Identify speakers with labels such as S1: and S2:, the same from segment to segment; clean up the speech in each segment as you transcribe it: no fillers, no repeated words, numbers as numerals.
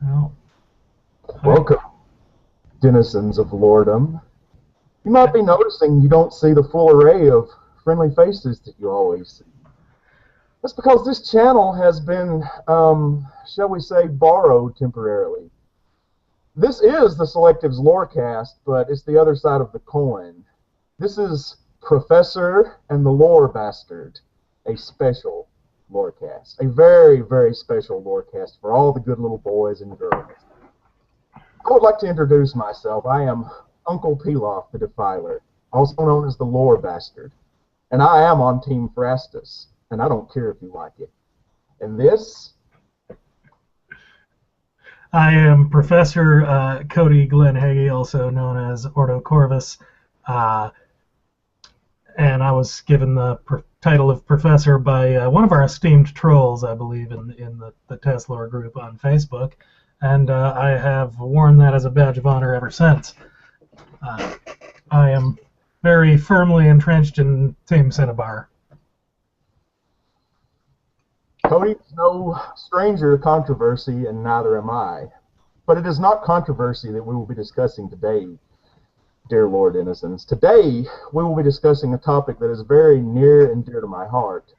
S1: Oh, hi.
S2: Welcome, denizens of Lordom. You might be noticing you don't see the full array of friendly faces that you always see. That's because this channel has been, shall we say, borrowed temporarily. This is the Selectives Lorecast, but it's the other side of the coin. This is Professor and the Lorebastard, a special Lorecast. A very, very special Lorecast for all the good little boys and girls. I would like to introduce myself. I am Uncle Pilaf, the Defiler, also known as the Lorebastard, and I am on Team Frastus, and I don't care if you like it. And this,
S1: I am Professor Cody Glenn Hagee, also known as Ordo Corvus, uh, and I was given the title of Professor by one of our esteemed trolls, I believe, in the TES Lore group on Facebook, and I have worn that as a badge of honor ever since. I am very firmly entrenched in Team Cinnabar.
S2: Cody is no stranger to controversy, and neither am I. But it is not controversy that we will be discussing today, dear Lord Innocents. Today, we will be discussing a topic that is very near and dear to my heart.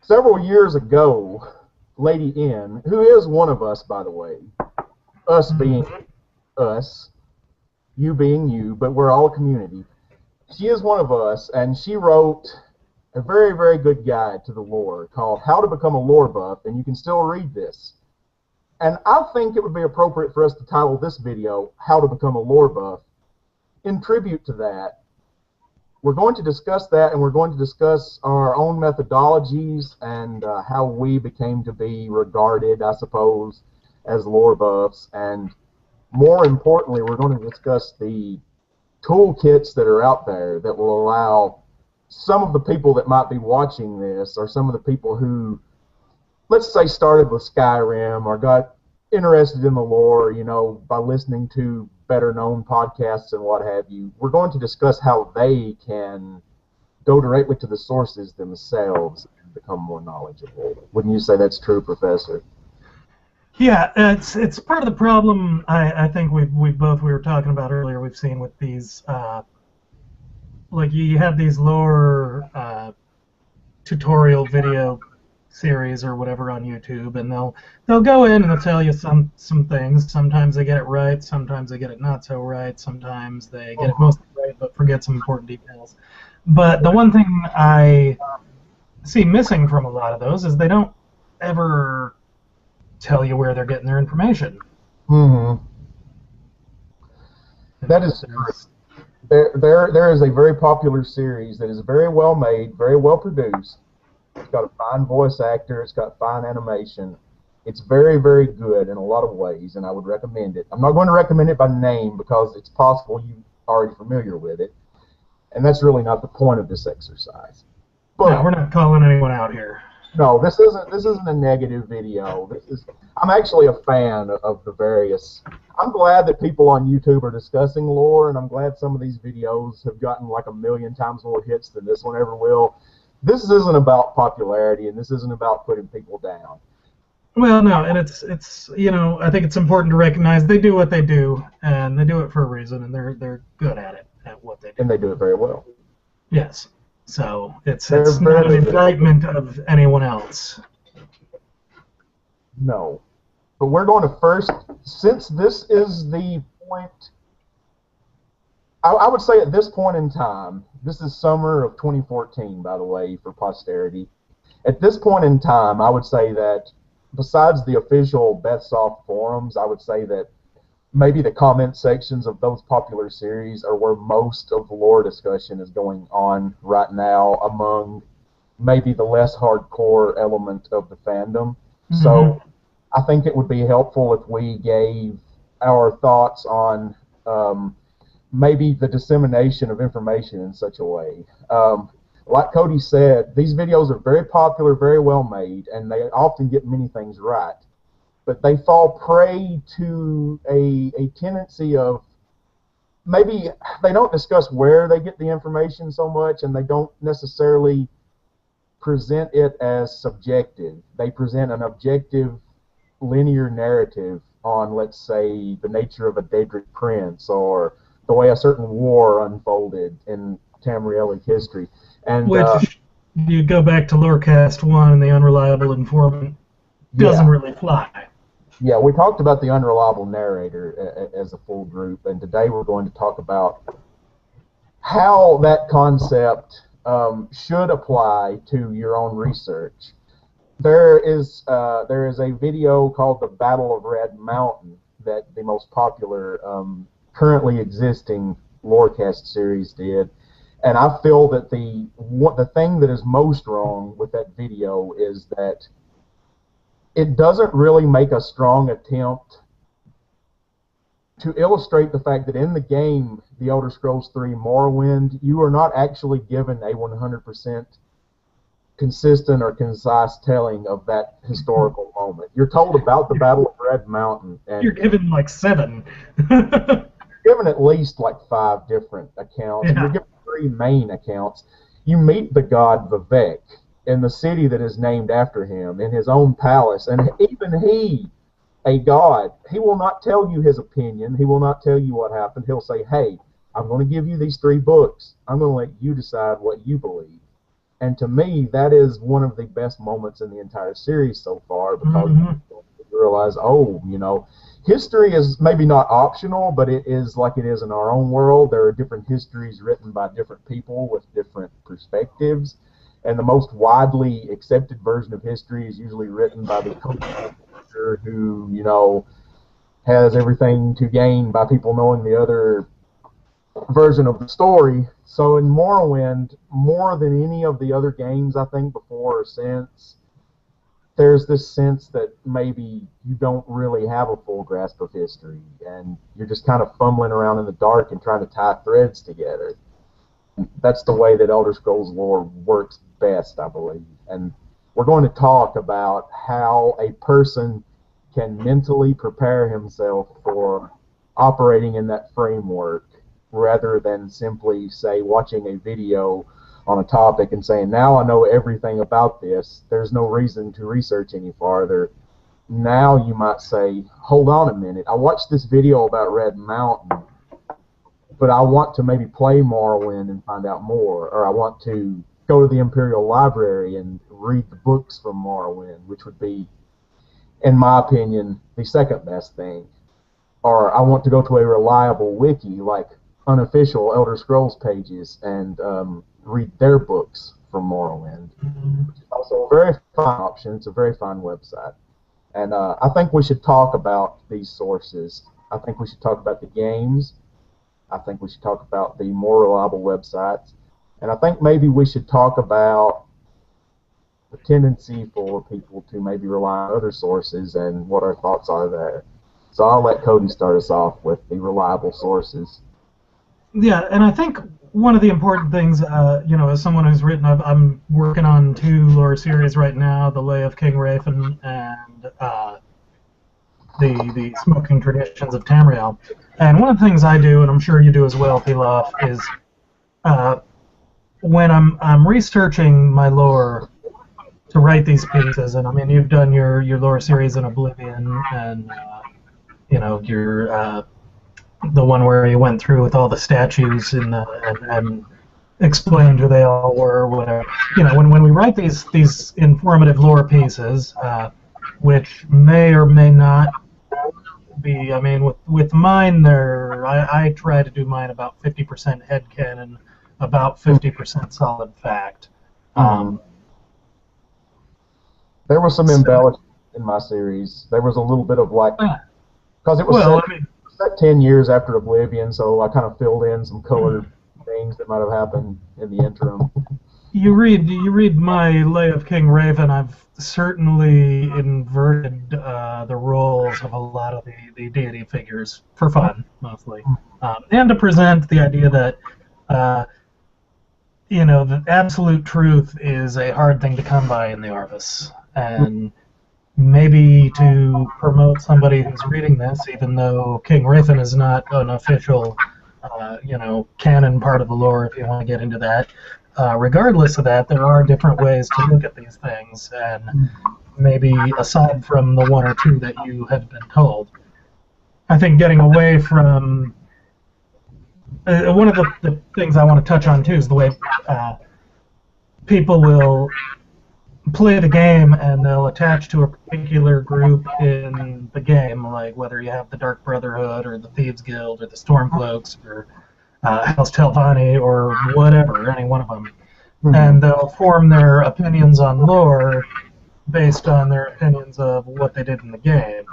S2: Several years ago, Lady N, who is one of us, by the way, us being us, you being you, but we're all a community. She is one of us, and she wrote a very, very good guide to the lore called How to Become a Lore Buff, and you can still read this. And I think it would be appropriate for us to title this video, How to Become a Lore Buff, in tribute to that. We're going to discuss that, and we're going to discuss our own methodologies and how we became to be regarded, I suppose, as lore buffs. And more importantly, we're going to discuss the toolkits that are out there that will allow some of the people that might be watching this, or some of the people who, let's say, started with Skyrim or got interested in the lore, you know, by listening to better known podcasts and what have you. We're going to discuss how they can go directly to the sources themselves and become more knowledgeable. Wouldn't you say that's true, Professor?
S1: Yeah, it's part of the problem. I think we were talking about earlier. We've seen with these like you have these lore tutorial video series or whatever on YouTube, and they'll go in and they'll tell you some things. Sometimes they get it right, sometimes they get it not so right, sometimes they get it mostly right but forget some important details. But the one thing I see missing from a lot of those is they don't ever tell you where they're getting their information.
S2: Mm-hmm. That is true. There is a very popular series that is very well made, very well produced. It's got a fine voice actor. It's got fine animation. It's very, very good in a lot of ways, and I would recommend it. I'm not going to recommend it by name because it's possible you're already familiar with it, and that's really not the point of this exercise.
S1: But no, we're not calling anyone out here.
S2: No, this isn't a negative video. I'm actually a fan of the various. I'm glad that people on YouTube are discussing lore, and I'm glad some of these videos have gotten like 1,000,000 times more hits than this one ever will. This isn't about popularity, and this isn't about putting people down.
S1: Well, no, and it's you know, I think it's important to recognize they do what they do, and they do it for a reason, and they're good at it, at what they do.
S2: And they do it very well.
S1: Yes. So it's not an indictment of anyone else.
S2: No. But we're going to first, since this is the point, I would say at this point in time, this is summer of 2014, by the way, for posterity. At this point in time, I would say that besides the official Bethsoft forums, I would say that maybe the comment sections of those popular series are where most of the lore discussion is going on right now among maybe the less hardcore element of the fandom. Mm-hmm. So I think it would be helpful if we gave our thoughts on maybe the dissemination of information in such a way. Like Cody said, these videos are very popular, very well made, and they often get many things right. But they fall prey to a tendency of maybe they don't discuss where they get the information so much, and they don't necessarily present it as subjective. They present an objective linear narrative on, let's say, the nature of a Daedric prince or the way a certain war unfolded in Tamrielic history. And
S1: Which, you go back to Lorecast 1 and the Unreliable Informant doesn't really fly.
S2: Yeah, we talked about the unreliable narrator as a full group, and today we're going to talk about how that concept should apply to your own research. There is a video called The Battle of Red Mountain that the most popular currently existing Lorecast series did, and I feel that the thing that is most wrong with that video is that it doesn't really make a strong attempt to illustrate the fact that in the game, The Elder Scrolls III Morrowind, you are not actually given a 100% consistent or concise telling of that historical moment. You're told about the Battle of Red Mountain, and
S1: you're given like 7.
S2: you're given at least like 5 different accounts.
S1: Yeah.
S2: You're given 3 main accounts. You meet the god Vivek in the city that is named after him, in his own palace, and even he, a god, he will not tell you his opinion. He will not tell you what happened. He'll say, hey, I'm going to give you these 3 books. I'm going to let you decide what you believe. And to me, that is one of the best moments in the entire series so far, because you realize, oh, you know, history is maybe not optional, but it is like it is in our own world. There are different histories written by different people with different perspectives. And the most widely accepted version of history is usually written by the character who, you know, has everything to gain by people knowing the other version of the story. So in Morrowind, more than any of the other games, I think, before or since, there's this sense that maybe you don't really have a full grasp of history, and you're just kind of fumbling around in the dark and trying to tie threads together. That's the way that Elder Scrolls lore works best, I believe. And we're going to talk about how a person can mentally prepare himself for operating in that framework, rather than simply, say, watching a video on a topic and saying, now I know everything about this, there's no reason to research any farther. Now you might say, hold on a minute, I watched this video about Red Mountain, but I want to maybe play Morrowind and find out more, or I want to go to the Imperial Library and read the books from Morrowind, which would be, in my opinion, the second best thing. Or I want to go to a reliable wiki, like unofficial Elder Scrolls pages, and read their books from Morrowind. Which is also a very fine option. It's a very fine website. And I think we should talk about these sources. I think we should talk about the games. I think we should talk about the more reliable websites. And I think maybe we should talk about the tendency for people to maybe rely on other sources and what our thoughts are there. So I'll let Cody start us off with the reliable sources.
S1: Yeah, and I think one of the important things, you know, as someone who's written, I'm working on 2 lore series right now, The Lay of King Wraithen and the Smoking Traditions of Tamriel. And one of the things I do, and I'm sure you do as well, Pilaf, is when I'm researching my lore to write these pieces, and I mean, you've done your lore series in Oblivion, and you know, your the one where you went through with all the statues and explained who they all were, whatever. You know, when we write these informative lore pieces, which may or may not be, I mean, with mine, I try to do mine about 50% headcanon, about 50% solid fact.
S2: There was some embellishment in my series. There was a little bit of like, because it was set 10 years after Oblivion, so I kind of filled in some colored things that might have happened in the interim.
S1: You read my Lay of King Raven. I've certainly inverted the roles of a lot of the deity figures for fun, mostly, and to present the idea that you know, the absolute truth is a hard thing to come by in the Arvis, and maybe to promote somebody who's reading this, even though King Raven is not an official, you know, canon part of the lore, if you want to get into that. regardless of that, there are different ways to look at these things, and maybe aside from the one or two that you have been told. I think getting away from... one of the things I want to touch on, too, is the way people will play the game and they'll attach to a particular group in the game, like whether you have the Dark Brotherhood or the Thieves Guild or the Stormcloaks or House Telvanni or whatever, any one of them. And they'll form their opinions on lore based on their opinions of what they did in the game.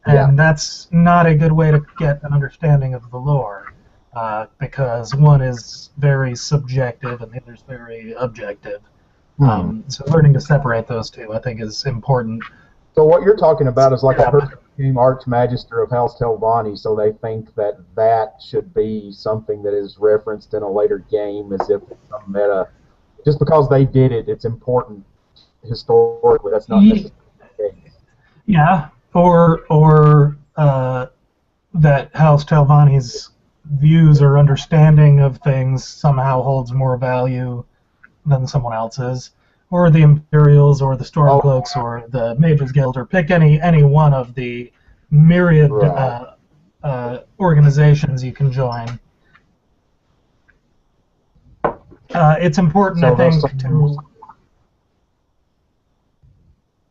S1: And that's not a good way to get an understanding of the lore, because one is very subjective and the other is very objective. So learning to separate those two, I think, is important.
S2: So what you're talking about is like a person became Archmagister of House Telvanni, so they think that that should be something that is referenced in a later game as if it's some meta. Just because they did it, it's important historically. That's not necessarily the case.
S1: Yeah, or that House Telvanni's views or understanding of things somehow holds more value than someone else's, or the Imperials, or the Stormcloaks, or the Mages Guild, or pick any one of the myriad organizations you can join. It's important, I think, to...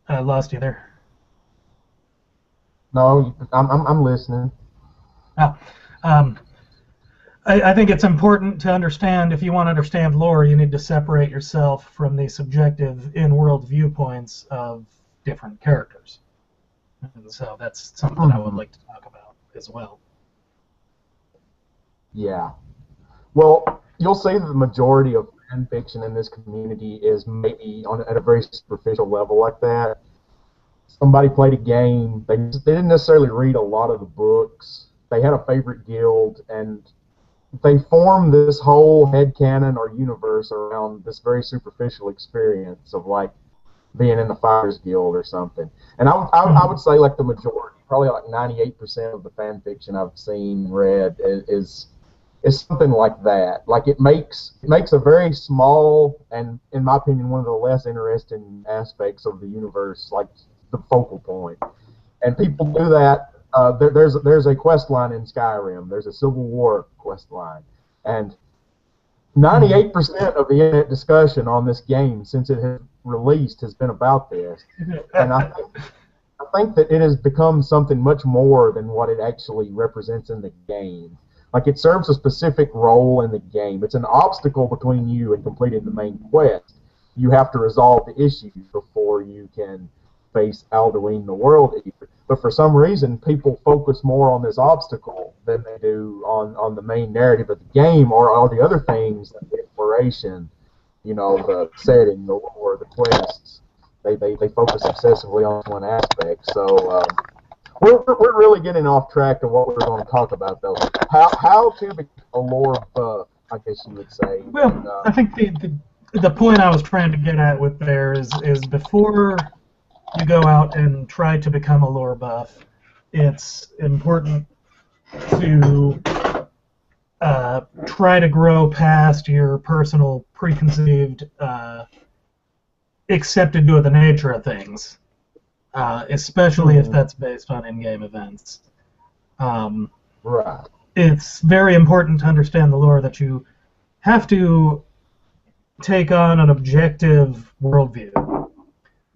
S1: I lost you there.
S2: No, I'm listening.
S1: I think it's important to understand, if you want to understand lore, you need to separate yourself from the subjective in-world viewpoints of different characters. And so that's something I would like to talk about as well.
S2: Yeah. Well, you'll see that the majority of fan fiction in this community is maybe at a very superficial level like that. Somebody played a game. They didn't necessarily read a lot of the books. They had a favorite guild, and they formed this whole headcanon or universe around this very superficial experience of like being in the Fighters Guild or something. And I would say like the majority, probably like 98% of the fan fiction I've seen, read is something like that. Like it makes a very small and, in my opinion, one of the less interesting aspects of the universe like the focal point. And people do that. There's a quest line in Skyrim. There's a Civil War quest line, and 98% of the internet discussion on this game since it has released has been about this. And I think that it has become something much more than what it actually represents in the game. Like it serves a specific role in the game. It's an obstacle between you and completing the main quest. You have to resolve the issues before you can face Alduin the World Eater. But for some reason, people focus more on this obstacle than they do on the main narrative of the game or all the other things, like the exploration, you know, the setting, the lore, the quests. They focus obsessively on one aspect. So we're really getting off track to what we're going to talk about, though. How to become a lore buff, I guess you would say.
S1: Well, and, I think the point I was trying to get at with there is before you go out and try to become a lore buff, it's important to try to grow past your personal preconceived accepted good of the nature of things, especially if that's based on in-game events.
S2: Right.
S1: It's very important to understand the lore that you have to take on an objective worldview.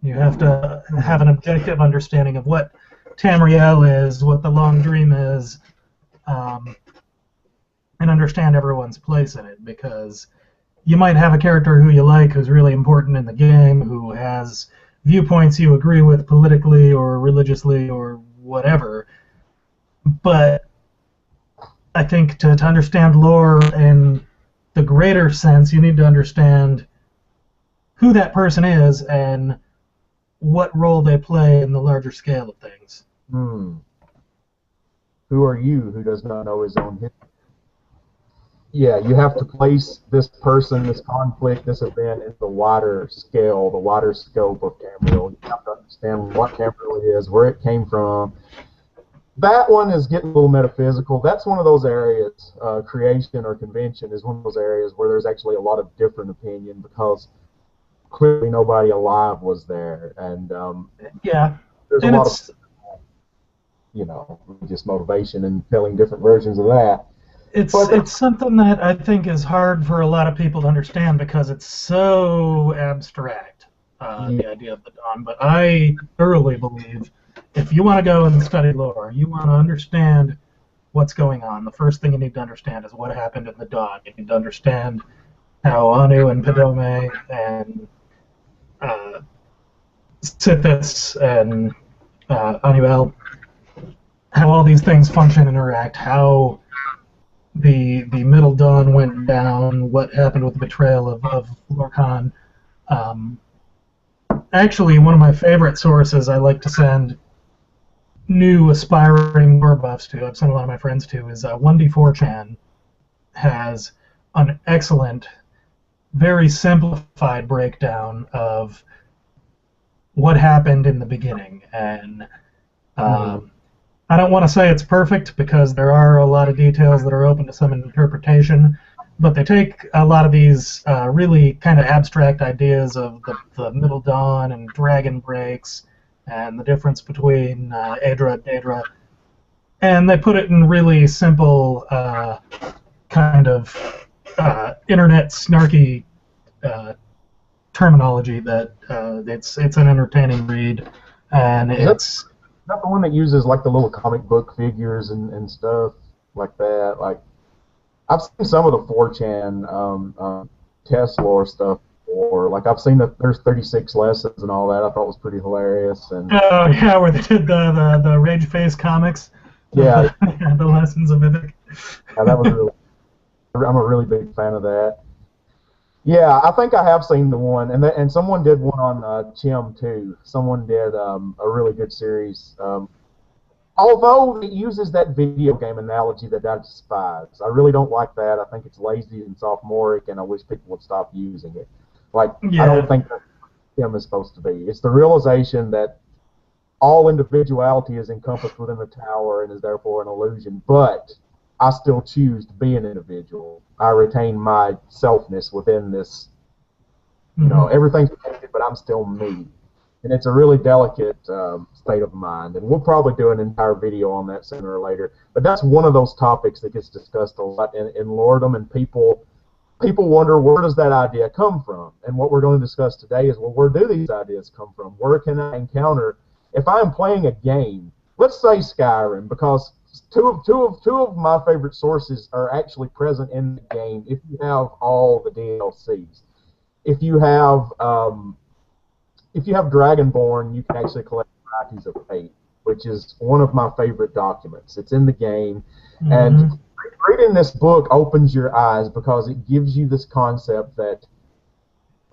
S1: You have to have an objective understanding of what Tamriel is, what the Long Dream is, and understand everyone's place in it, because you might have a character who you like who's really important in the game, who has viewpoints you agree with politically or religiously or whatever, but I think to understand lore in the greater sense, you need to understand who that person is and what role they play in the larger scale of things.
S2: Who are you who does not know his own history? Yeah, you have to place this person, this conflict, this event in the wider scale, the wider scope of Tamriel. You have to understand what Tamriel is, where it came from, that one is getting a little metaphysical. That's one of those areas, creation or convention is one of those areas where there's actually a lot of different opinion because clearly nobody alive was there, and
S1: Yeah,
S2: there's a
S1: and
S2: lot of, you know, just motivation and telling different versions of that.
S1: it's something that I think is hard for a lot of people to understand because it's so abstract, the idea of the dawn. But I thoroughly believe if you want to go and study lore, you want to understand what's going on, the first thing you need to understand is what happened in the dawn. You need to understand how Anu and Padome and Sithis and Anuel, how all these things function and interact, how the Middle Dawn went down, what happened with the betrayal of Lorcan. Actually, one of my favorite sources I like to send new aspiring lore buffs to, I've sent a lot of my friends to, is 1D4chan has an excellent, very simplified breakdown of what happened in the beginning. And I don't want to say it's perfect because there are a lot of details that are open to some interpretation, but they take a lot of these really kind of abstract ideas of the Middle Dawn and Dragon Breaks and the difference between Aedra and Daedra, and they put it in really simple kind of internet snarky terminology that it's an entertaining read, and it's
S2: not the one that uses like the little comic book figures and stuff like that. Like I've seen some of the 4chan TES Lore stuff, or like I've seen that there's 36 lessons and all that. I thought was pretty hilarious. And
S1: oh yeah, where they did the Rage Face comics.
S2: Yeah,
S1: the lessons of Vivek.
S2: Yeah, that was really. I'm a really big fan of that. Yeah, I think I have seen the one, and someone did one on Chim too. Someone did a really good series. Although it uses that video game analogy that I despise. I really don't like that. I think it's lazy and sophomoric, and I wish people would stop using it. Like, I don't think that Chim is supposed to be. It's the realization that all individuality is encompassed within the tower and is therefore an illusion, but I still choose to be an individual. I retain my selfness within this, you know, everything's connected, but I'm still me. And it's a really delicate state of mind. And we'll probably do an entire video on that sooner or later. But that's one of those topics that gets discussed a lot in Loredom, and people wonder, where does that idea come from? And what we're going to discuss today is, well, where do these ideas come from? Where can I encounter, if I'm playing a game, let's say Skyrim, because two of my favorite sources are actually present in the game if you have all the DLCs. If you have Dragonborn, you can actually collect Varieties of Fate, which is one of my favorite documents. It's in the game, and reading this book opens your eyes because it gives you this concept that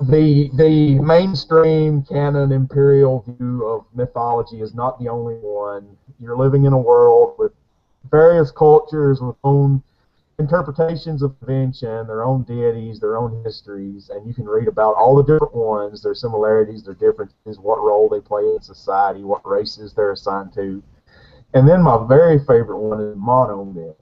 S2: the mainstream canon imperial view of mythology is not the only one. You're living in a world with various cultures with own interpretations of convention, their own deities, their own histories, and you can read about all the different ones, their similarities, their differences, what role they play in society, what races they're assigned to. And then my very favorite one is monomyth.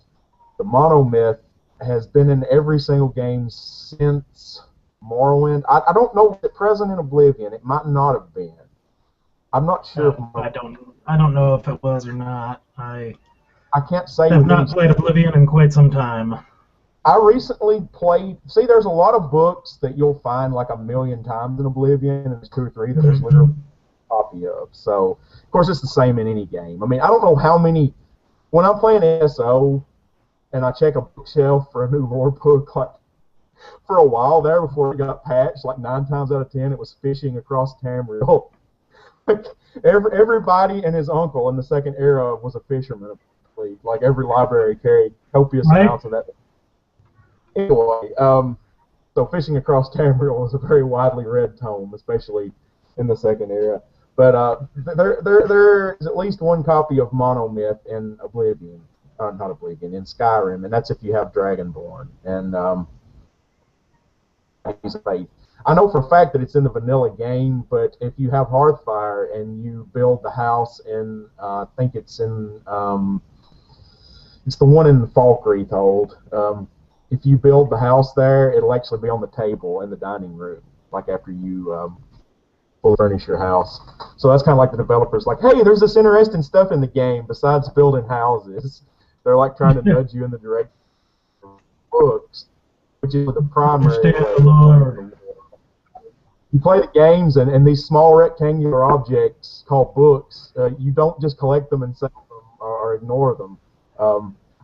S2: The monomyth has been in every single game since Morrowind. I don't know if it's present in Oblivion. It might not have been. I'm not sure.
S1: I don't know if it was or not.
S2: I can't say.
S1: I've not played Oblivion in quite some time.
S2: I recently played. See, there's a lot of books that you'll find like 1,000,000 times in Oblivion, and there's 2 or 3 that there's literally a copy of. So, of course, it's the same in any game. I mean, I don't know how many. When I'm playing ASO, and I check a bookshelf for a new lore book, like for a while there before it got patched, like 9 times out of 10, it was Fishing Across Tamriel. Like everybody and his uncle in the Second Era was a fisherman. Like every library carried copious amounts of that. Anyway, so Fishing Across Tamriel was a very widely read tome, especially in the Second Era. But there is at least one copy of Monomyth in Oblivion, not Oblivion, in Skyrim, and that's if you have Dragonborn and Faith. I know for a fact that it's in the vanilla game, but if you have Hearthfire and you build the house in, I think it's in, it's the one in Falkreathold. If you build the house there, it'll actually be on the table in the dining room, like after you fully furnish your house. So that's kind of like the developers, like, hey, there's this interesting stuff in the game besides building houses. They're like trying to nudge you in the direction of books, which is the primary way of learning. You play the games, and these small rectangular objects called books, you don't just collect them and sell them or ignore them.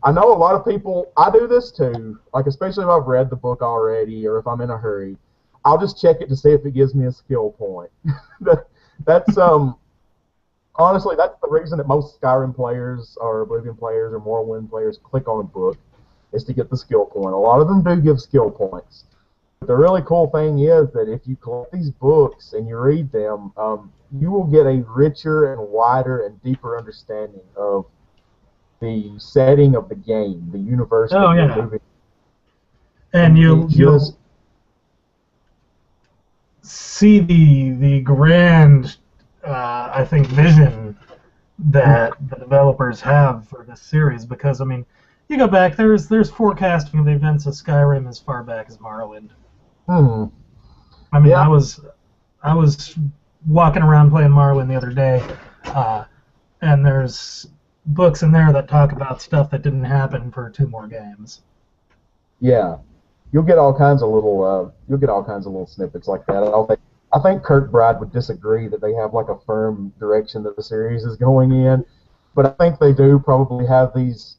S2: I know a lot of people, I do this too, like especially if I've read the book already or if I'm in a hurry, I'll just check it to see if it gives me a skill point. That's honestly, that's the reason that most Skyrim players or Oblivion players or Morrowind players click on a book, is to get the skill point. A lot of them do give skill points. But the really cool thing is that if you collect these books and you read them, you will get a richer and wider and deeper understanding of the setting of the game, the universe that you're moving.
S1: And you'll see the grand, I think, vision that the developers have for this series. Because I mean, you go back, there's forecasting of the events of Skyrim as far back as Morrowind. I mean, I was walking around playing Morrowind the other day, and there's books in there that talk about stuff that didn't happen for 2 more games.
S2: Yeah, you'll get all kinds of little snippets like that. I think Kirkbride would disagree that they have like a firm direction that the series is going in, but I think they do probably have these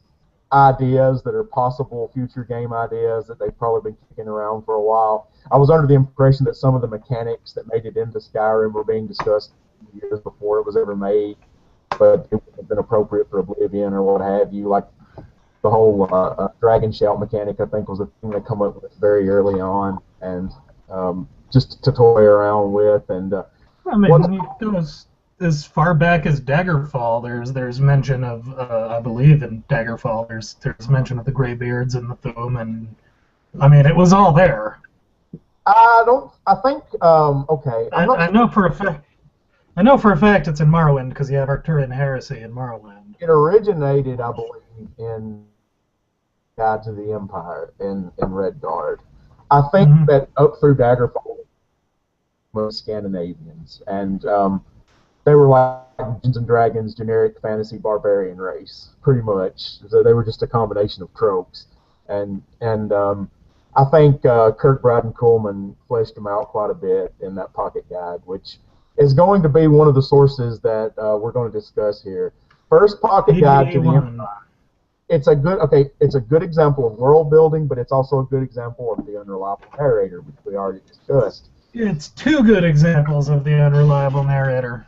S2: ideas that are possible future game ideas that they've probably been kicking around for a while. I was under the impression that some of the mechanics that made it into Skyrim were being discussed years before it was ever made, but it would have been appropriate for Oblivion or what have you. Like the whole dragon shout mechanic, I think, was a thing they come up with very early on, and just to toy around with. And
S1: I mean, when you go as far back as Daggerfall, there's mention of, I believe in Daggerfall, there's mention of the Greybeards and the Thu'um, and I mean, it was all there.
S2: Okay.
S1: I know for a fact it's in Morrowind because you have Arcturian heresy in Morrowind.
S2: It originated, I believe, in Guide to the Empire in Redguard. I think that up through Daggerfall, most Scandinavians, and they were like Dungeons and Dragons, generic fantasy barbarian race, pretty much. So they were just a combination of tropes, and I think Kirkbride and Kuhlman fleshed them out quite a bit in that pocket guide, which is going to be one of the sources that we're going to discuss here. First pocket guide to the Empire. It's a good example of world building, but it's also a good example of the unreliable narrator, which we already discussed.
S1: It's 2 good examples of the unreliable narrator.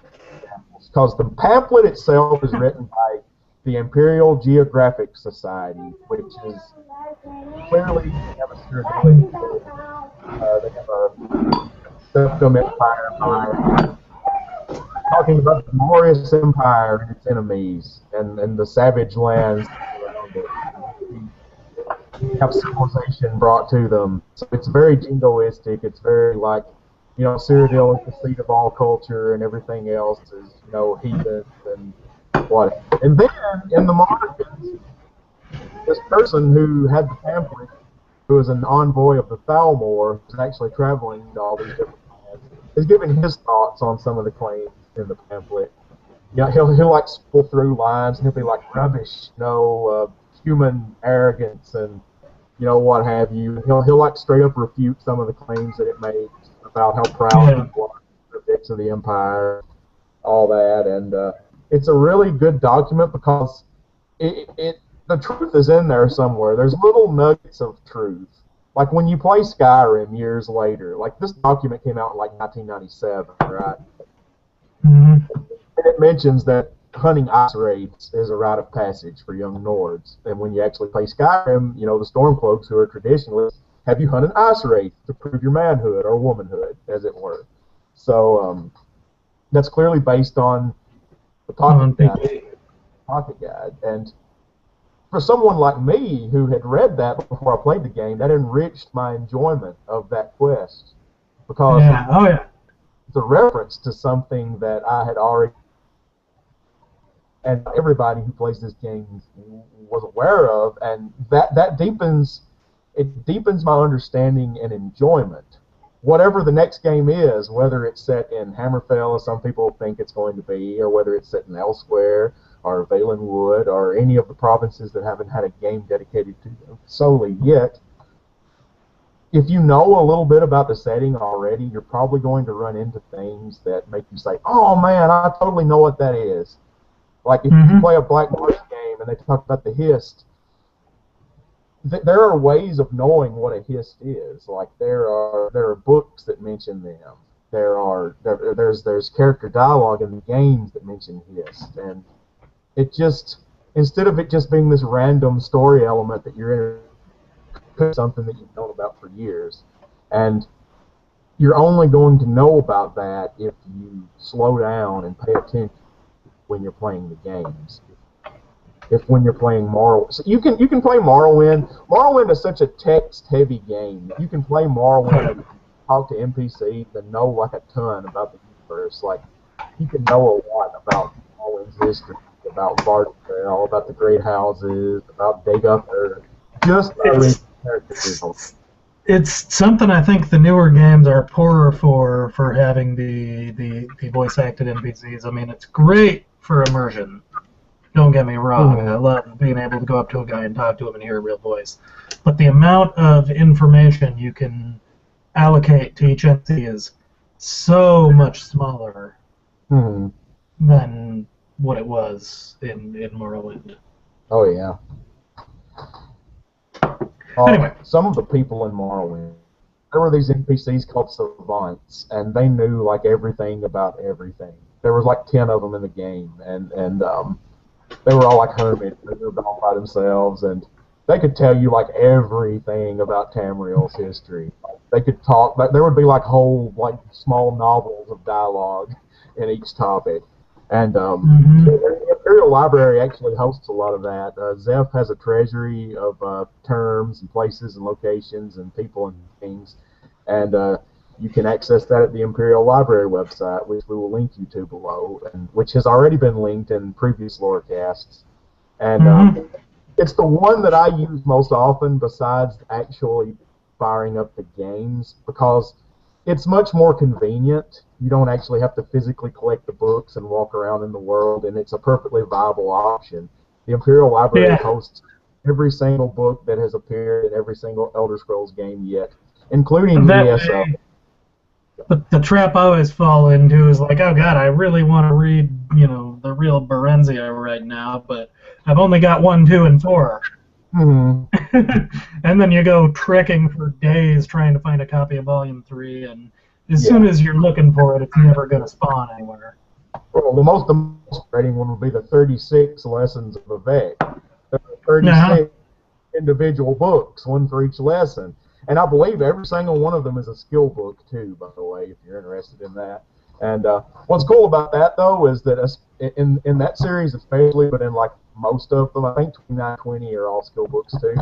S2: Because the pamphlet itself is written by the Imperial Geographic Society, which is clearly they have a serfdom empire by talking about the glorious empire and its enemies and the savage lands around it. Have civilization brought to them. So it's very jingoistic. It's very like, Cyrodiil is the seat of all culture and everything else is, heathens and what. And then in the Monarchies, this person who had the pamphlet, who was an envoy of the Thalmor, who's actually traveling to all these different lands, is giving his thoughts on some of the claims in the pamphlet. He'll like pull through lines and he'll be like rubbish, human arrogance and what have you. He'll like straight up refute some of the claims that it makes about how proud people are of the bits of the empire, all that, and it's a really good document because the truth is in there somewhere. There's little nuggets of truth. Like when you play Skyrim years later, like this document came out in like 1997, right? And it mentions that hunting ice wraiths is a rite of passage for young Nords. And when you actually play Skyrim, the Stormcloaks, who are traditionalists, have you hunt an ice wraith to prove your manhood or womanhood, as it were. So that's clearly based on the pocket guide. And for someone like me who had read that before I played the game, that enriched my enjoyment of that quest. because
S1: Yeah. Oh yeah.
S2: it's a reference to something that I had already, and everybody who plays this game was aware of, and that deepens my understanding and enjoyment. Whatever the next game is, whether it's set in Hammerfell, as some people think it's going to be, or whether it's set in Elsewhere, or Valenwood, or any of the provinces that haven't had a game dedicated to them solely yet, if you know a little bit about the setting already, you're probably going to run into things that make you say, oh man, I totally know what that is. Like if you play a Black Marsh game and they talk about the Hist, there are ways of knowing what a Hist is. Like there are books that mention them. There's character dialogue in the games that mention Hist, and it just, instead of it just being this random story element that you're in, something that you've known about for years, and you're only going to know about that if you slow down and pay attention when you're playing the games. If when you're playing Morrowind, so you can play Morrowind. Morrowind is such a text-heavy game. You can play Morrowind and talk to NPCs and know like a ton about the universe. Like you can know a lot about Morrowind's history, about Bardfell, about the Great Houses, about Daguther. Just
S1: it's something I think the newer games are poorer for having the voice-acted NPCs. I mean, it's great for immersion. Don't get me wrong. I love being able to go up to a guy and talk to him and hear a real voice. But the amount of information you can allocate to each NPC is so much smaller than what it was in Morrowind.
S2: Oh, yeah.
S1: Anyway.
S2: Some of the people in Morrowind, there were these NPCs called savants, and they knew like everything about everything. There was like 10 of them in the game, and they were all like hermits. They lived all by themselves, and they could tell you like everything about Tamriel's history. They could talk. There would be like whole like small novels of dialogue in each topic. And the Imperial Library actually hosts a lot of that. Zeph has a treasury of terms and places and locations and people and things, and you can access that at the Imperial Library website, which we will link you to below, and which has already been linked in previous lore casts. And it's the one that I use most often, besides actually firing up the games, because it's much more convenient. You don't actually have to physically collect the books and walk around in the world, and it's a perfectly viable option. The Imperial Library hosts every single book that has appeared in every single Elder Scrolls game yet, including the ESO.
S1: The trap I always fall into is like, oh god, I really want to read, the real Berenzia right now, but I've only got 1, 2, and 4. And then you go trekking for days trying to find a copy of Volume 3, and as soon as you're looking for it, it's never going to spawn anywhere.
S2: Well, the most frustrating one would be the 36 lessons of Vivek. There are 36 individual books, one for each lesson. And I believe every single one of them is a skill book, too, by the way, if you're interested in that. And what's cool about that, though, is that in that series especially, but in like most of them, I think 2920 are all skill books, too.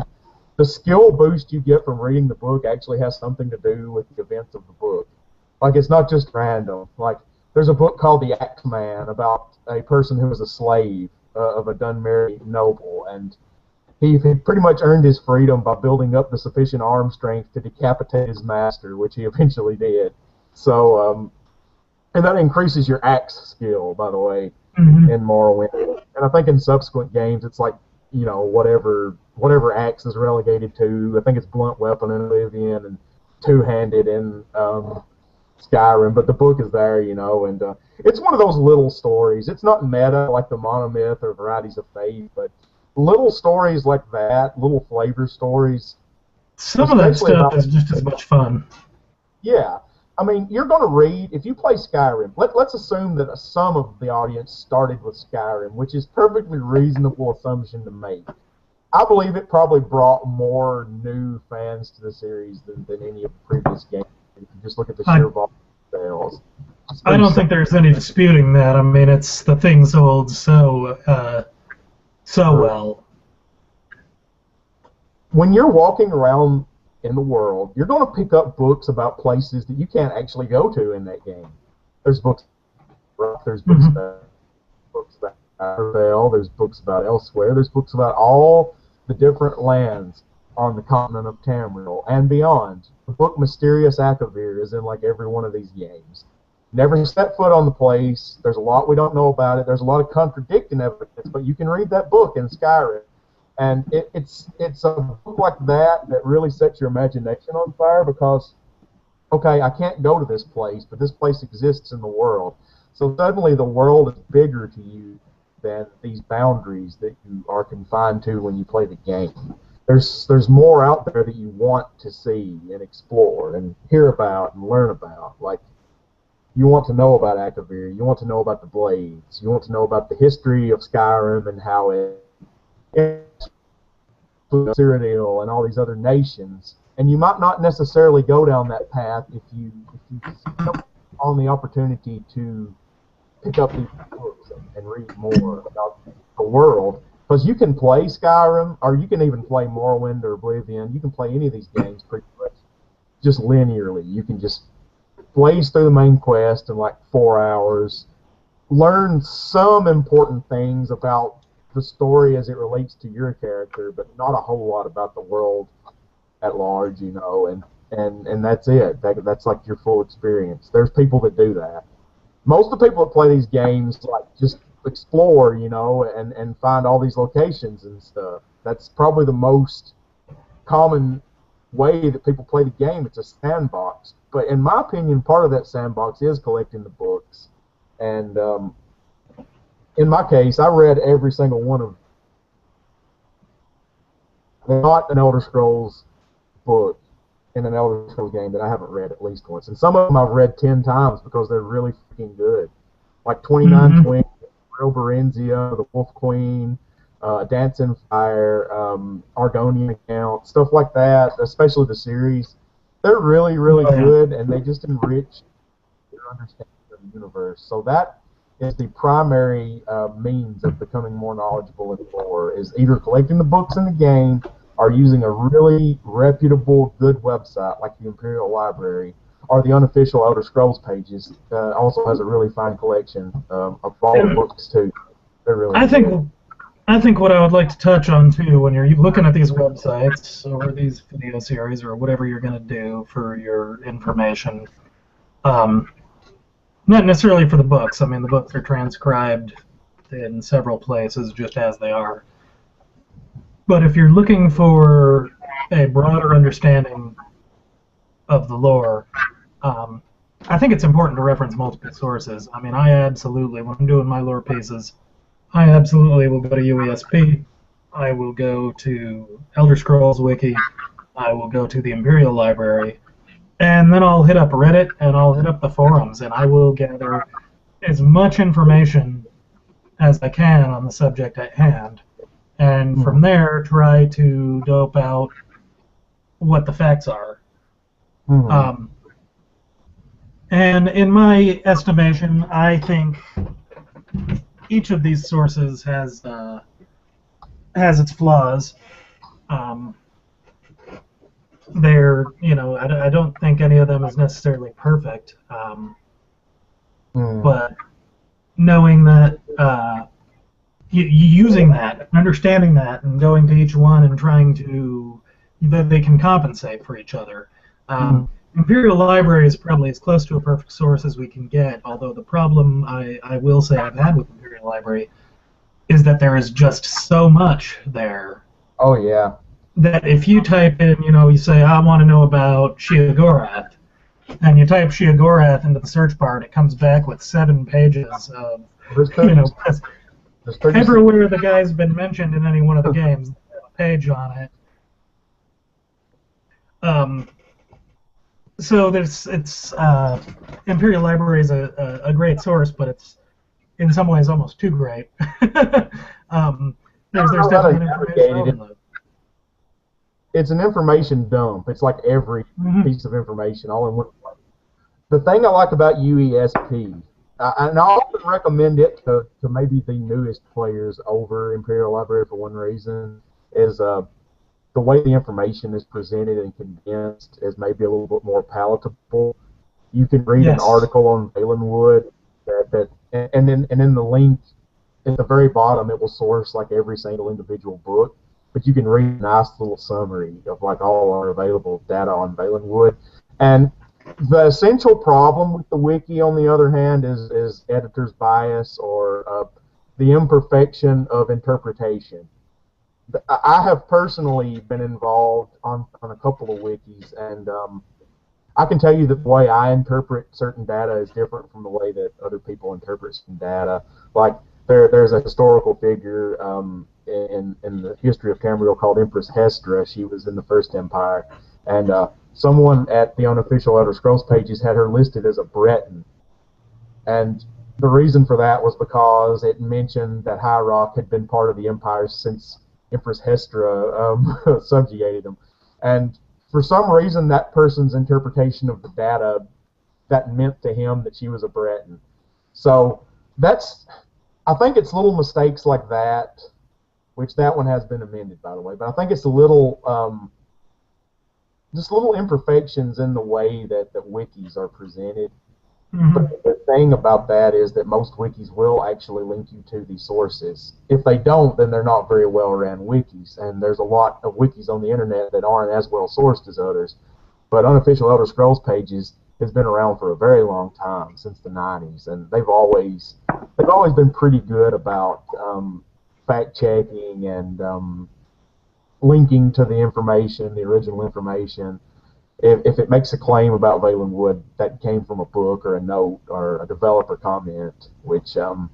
S2: The skill boost you get from reading the book actually has something to do with the events of the book. Like, it's not just random. Like, there's a book called The Axeman about a person who was a slave of a Dunmeri noble, and he pretty much earned his freedom by building up the sufficient arm strength to decapitate his master, which he eventually did. So, and that increases your axe skill, by the way, in Morrowind. And I think in subsequent games, it's like, whatever axe is relegated to. I think it's blunt weapon in Oblivion and two-handed in Skyrim, but the book is there, and it's one of those little stories. It's not meta like the Monomyth or Varieties of Faith, but little stories like that, little flavor stories.
S1: Some of that stuff is just as much fun.
S2: Yeah. I mean, you're going to read, if you play Skyrim, let's assume that some of the audience started with Skyrim, which is perfectly reasonable assumption to make. I believe it probably brought more new fans to the series than any of the previous games. If you just look at the sheer volume of sales.
S1: I don't think there's any disputing that. I mean, the thing sold so well.
S2: When you're walking around in the world, you're going to pick up books about places that you can't actually go to in that game. There's books, there's books about Arvel, there's books about elsewhere, there's books about all the different lands on the continent of Tamriel and beyond. The book Mysterious Akavir is in like every one of these games. Never set foot on the place. There's a lot we don't know about it. There's a lot of contradicting evidence, but you can read that book in Skyrim. And it's a book like that that really sets your imagination on fire because, okay, I can't go to this place, but this place exists in the world. So suddenly the world is bigger to you than these boundaries that you are confined to when you play the game. There's more out there that you want to see and explore and hear about and learn about. Like, you want to know about Akavir, you want to know about the Blades, you want to know about the history of Skyrim and how it Cyrodiil and all these other nations, and you might not necessarily go down that path if you on the opportunity to pick up these books and read more about the world, because you can play Skyrim, or you can even play Morrowind or Oblivion. You can play any of these games pretty much just linearly. You can just blaze through the main quest in like 4 hours, learn some important things about the story as it relates to your character, but not a whole lot about the world at large, you know, and that's it. That's like your full experience. There's people that do that. Most of the people that play these games like just explore, you know, and find all these locations and stuff. That's probably the most common way that people play the game. It's a sandbox. But in my opinion, part of that sandbox is collecting the books. And in my case, I read every single one of them. Not an Elder Scrolls book in an Elder Scrolls game that I haven't read at least once. And some of them I've read 10 times because they're really freaking good. Like 29 Twins, Real Berenzia, The Wolf Queen, Dance in Fire, Argonian Account, stuff like that, especially the series. They're really, really good, and they just enrich your understanding of the universe. So that is the primary means of becoming more knowledgeable in lore, is either collecting the books in the game or using a really reputable, good website like the Imperial Library, or the unofficial Elder Scrolls pages. Also has a really fine collection of all the books too. They're really good.
S1: I think what I would like to touch on too, when you're looking at these websites or these video series or whatever you're going to do for your information, not necessarily for the books. I mean, the books are transcribed in several places just as they are. But if you're looking for a broader understanding of the lore, I think it's important to reference multiple sources. I mean, I absolutely, when I'm doing my lore pieces, I absolutely will go to UESP, I will go to Elder Scrolls Wiki, I will go to the Imperial Library, and then I'll hit up Reddit and I'll hit up the forums, and I will gather as much information as I can on the subject at hand, and from there try to dope out what the facts are. And in my estimation, I think each of these sources has its flaws. They're, you know, I don't think any of them is necessarily perfect. But knowing that, using that, understanding that, and going to each one and trying to, that they can compensate for each other. Imperial Library is probably as close to a perfect source as we can get, although the problem I will say I've had with Imperial Library is that there is just so much there.
S2: Oh, yeah.
S1: That if you type in, you know, you say, I want to know about Sheogorath, and you type Sheogorath into the search bar, and it comes back with 7 pages of, you know, everywhere the guy's been mentioned in any one of the games, there's a page on it. So it's Imperial Library is a great source, but it's in some ways almost too great. There's definitely an information overload.
S2: It's an information dump. It's like every piece of information all in one place. The thing I like about UESP, and I often recommend it to maybe the newest players over Imperial Library for one reason, is the the way the information is presented and condensed is maybe a little bit more palatable. You can read an article on Valenwood and then in the link at the very bottom it will source like every single individual book, but you can read a nice little summary of like all our available data on Valenwood. And the essential problem with the wiki, on the other hand, is editor's bias or the imperfection of interpretation. I have personally been involved on a couple of wikis, and I can tell you that the way I interpret certain data is different from the way that other people interpret some data. Like there's a historical figure in the history of Tamriel called Empress Hestra. She was in the First Empire, and someone at the unofficial Elder Scrolls pages had her listed as a Breton, and the reason for that was because it mentioned that High Rock had been part of the Empire since Empress Hestra subjugated them, and for some reason that person's interpretation of the data, that meant to him that she was a Breton. So I think it's little mistakes like that, which that one has been amended, by the way, but I think it's a little, just little imperfections in the way that wikis are presented. Mm-hmm. But the thing about that is that most wikis will actually link you to the sources. If they don't, then they're not very well ran wikis, and there's a lot of wikis on the internet that aren't as well sourced as others. But unofficial Elder Scrolls pages has been around for a very long time, since the 90s, and they've always been pretty good about fact checking and linking to the information, the original information. If it makes a claim about Valenwood that came from a book or a note or a developer comment, which they'll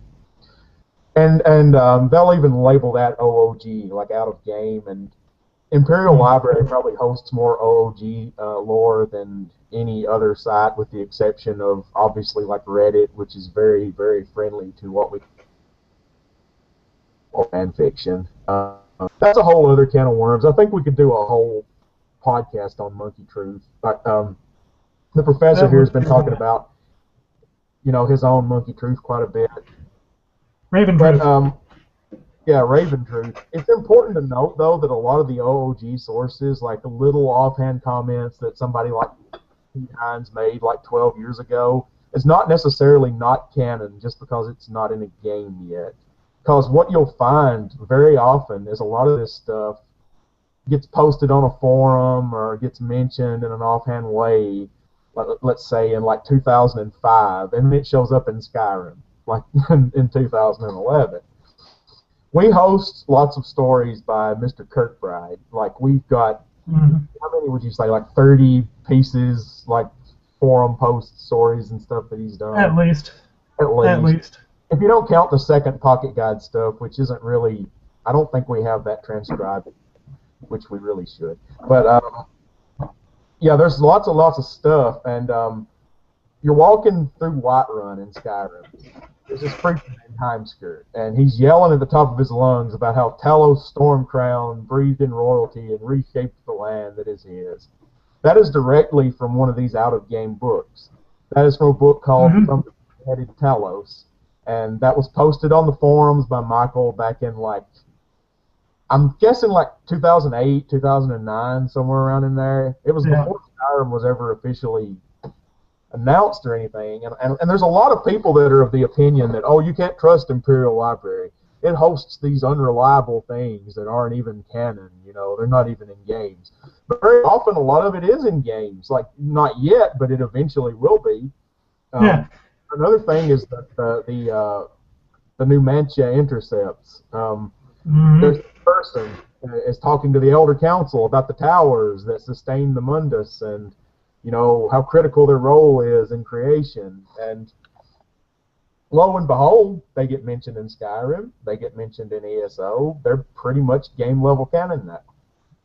S2: even label that OOG, like out of game. And Imperial Library probably hosts more OOG lore than any other site, with the exception of obviously like Reddit, which is very, very friendly to what we call fan fiction. That's a whole other can of worms. I think we could do a whole podcast on Monkey Truth, but the professor here has been talking about, his own Monkey Truth quite a bit.
S1: Raven Truth.
S2: Yeah, Raven Truth. It's important to note though that a lot of the OOG sources, like the little offhand comments that somebody like Pete Hines made like 12 years ago, is not necessarily not canon just because it's not in a game yet. Because what you'll find very often is a lot of this stuff gets posted on a forum or gets mentioned in an offhand way, let's say in like 2005, and then it shows up in Skyrim, like in 2011. We host lots of stories by Mr. Kirkbride. Like we've got, how many would you say, like 30 pieces, like forum post stories and stuff that he's done?
S1: At least.
S2: At least. If you don't count the second Pocket Guide stuff, which isn't really, I don't think we have that transcribed, which we really should. But yeah, there's lots of stuff, and you're walking through Whiterun in Skyrim. There's this preacher named Timeskirt, and he's yelling at the top of his lungs about how Talos Stormcrown breathed in royalty and reshaped the land that is his. That is directly from one of these out-of-game books. That is from a book called From the Headed Talos, and that was posted on the forums by Michael back in like, I'm guessing like 2008, 2009, somewhere around in there. It was before Skyrim was ever officially announced or anything. And there's a lot of people that are of the opinion that, oh, you can't trust Imperial Library. It hosts these unreliable things that aren't even canon, they're not even in games. But very often a lot of it is in games. Like, not yet, but it eventually will be. Another thing is that the Numantia intercepts. There's a person is talking to the Elder Council about the towers that sustain the Mundus and, how critical their role is in creation. And lo and behold, they get mentioned in Skyrim. They get mentioned in ESO. They're pretty much game level canon now.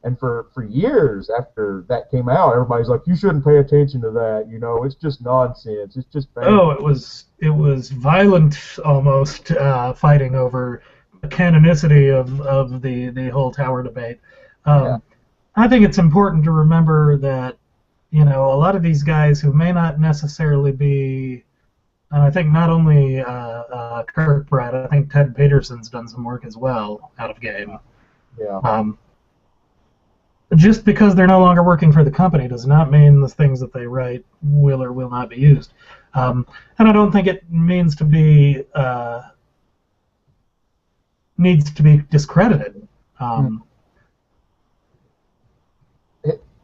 S2: And for years after that came out, everybody's like, you shouldn't pay attention to that. It's just nonsense. It's just bad.
S1: Oh, it was violent almost fighting over the canonicity of the whole tower debate. I think it's important to remember that, a lot of these guys who may not necessarily be, and I think not only Kirkbride, I think Ted Peterson's done some work as well out of game.
S2: Yeah.
S1: just because they're no longer working for the company does not mean the things that they write will or will not be used. And I don't think it means to be needs to be discredited.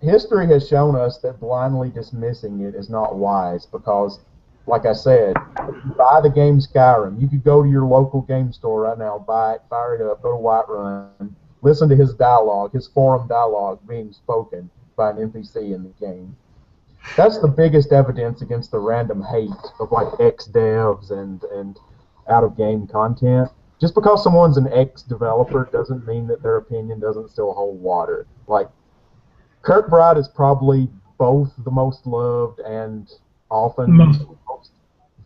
S2: History has shown us that blindly dismissing it is not wise because, like I said, if you buy the game Skyrim, you could go to your local game store right now, buy it, fire it up, go to Whiterun, listen to his dialogue, his forum dialogue being spoken by an NPC in the game. That's the biggest evidence against the random hate of like ex-devs and out-of-game content. Just because someone's an ex-developer doesn't mean that their opinion doesn't still hold water. Like, Kirkbride is probably both the most loved and often most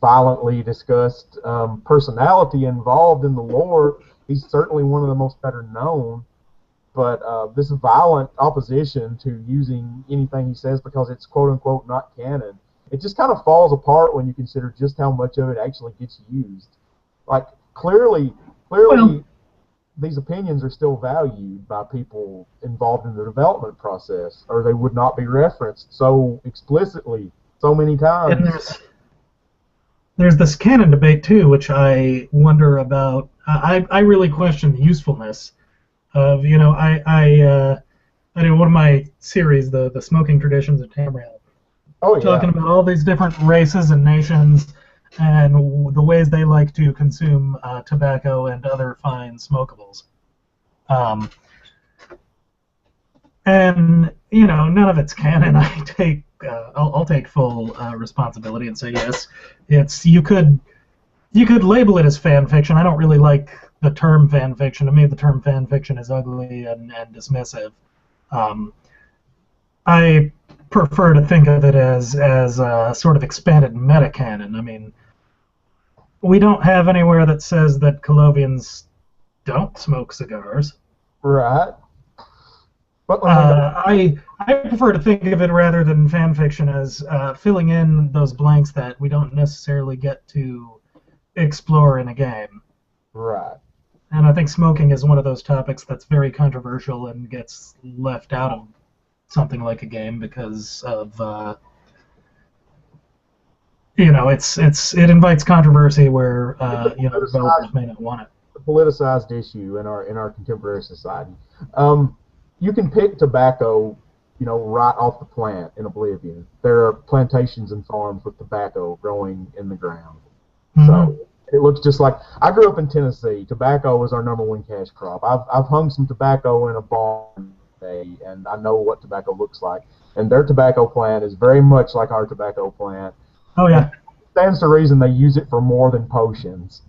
S2: violently discussed personality involved in the lore. He's certainly one of the most better known, but this violent opposition to using anything he says because it's quote-unquote not canon, it just kind of falls apart when you consider just how much of it actually gets used. Like, clearly, well, these opinions are still valued by people involved in the development process, or they would not be referenced so explicitly so many times.
S1: And there's this canon debate too, which I wonder about. I really question the usefulness of, you know, I did one of my series, the Smoking Traditions of Tamriel, talking about all these different races and nations and the ways they like to consume tobacco and other fine smokables. And, you know, none of it's canon. I'll take full responsibility and say yes. You could label it as fan fiction. I don't really like the term fan fiction. To me, the term fan fiction is ugly and dismissive. I prefer to think of it as a sort of expanded meta-canon. I mean, we don't have anywhere that says that Colovians don't smoke cigars.
S2: Right. But
S1: I prefer to think of it rather than fan fiction as filling in those blanks that we don't necessarily get to explore in a game.
S2: Right.
S1: And I think smoking is one of those topics that's very controversial and gets left out of something like a game because of you know, it invites controversy where you know, developers may not want it.
S2: A politicized issue in our contemporary society. You can pick tobacco, you know, right off the plant in Oblivion. There are plantations and farms with tobacco growing in the ground. Mm-hmm. So it looks just like, I grew up in Tennessee. Tobacco was our #1 cash crop. I've hung some tobacco in a barn today, and I know what tobacco looks like. And their tobacco plant is very much like our tobacco plant.
S1: Oh yeah.
S2: And it stands to reason they use it for more than potions.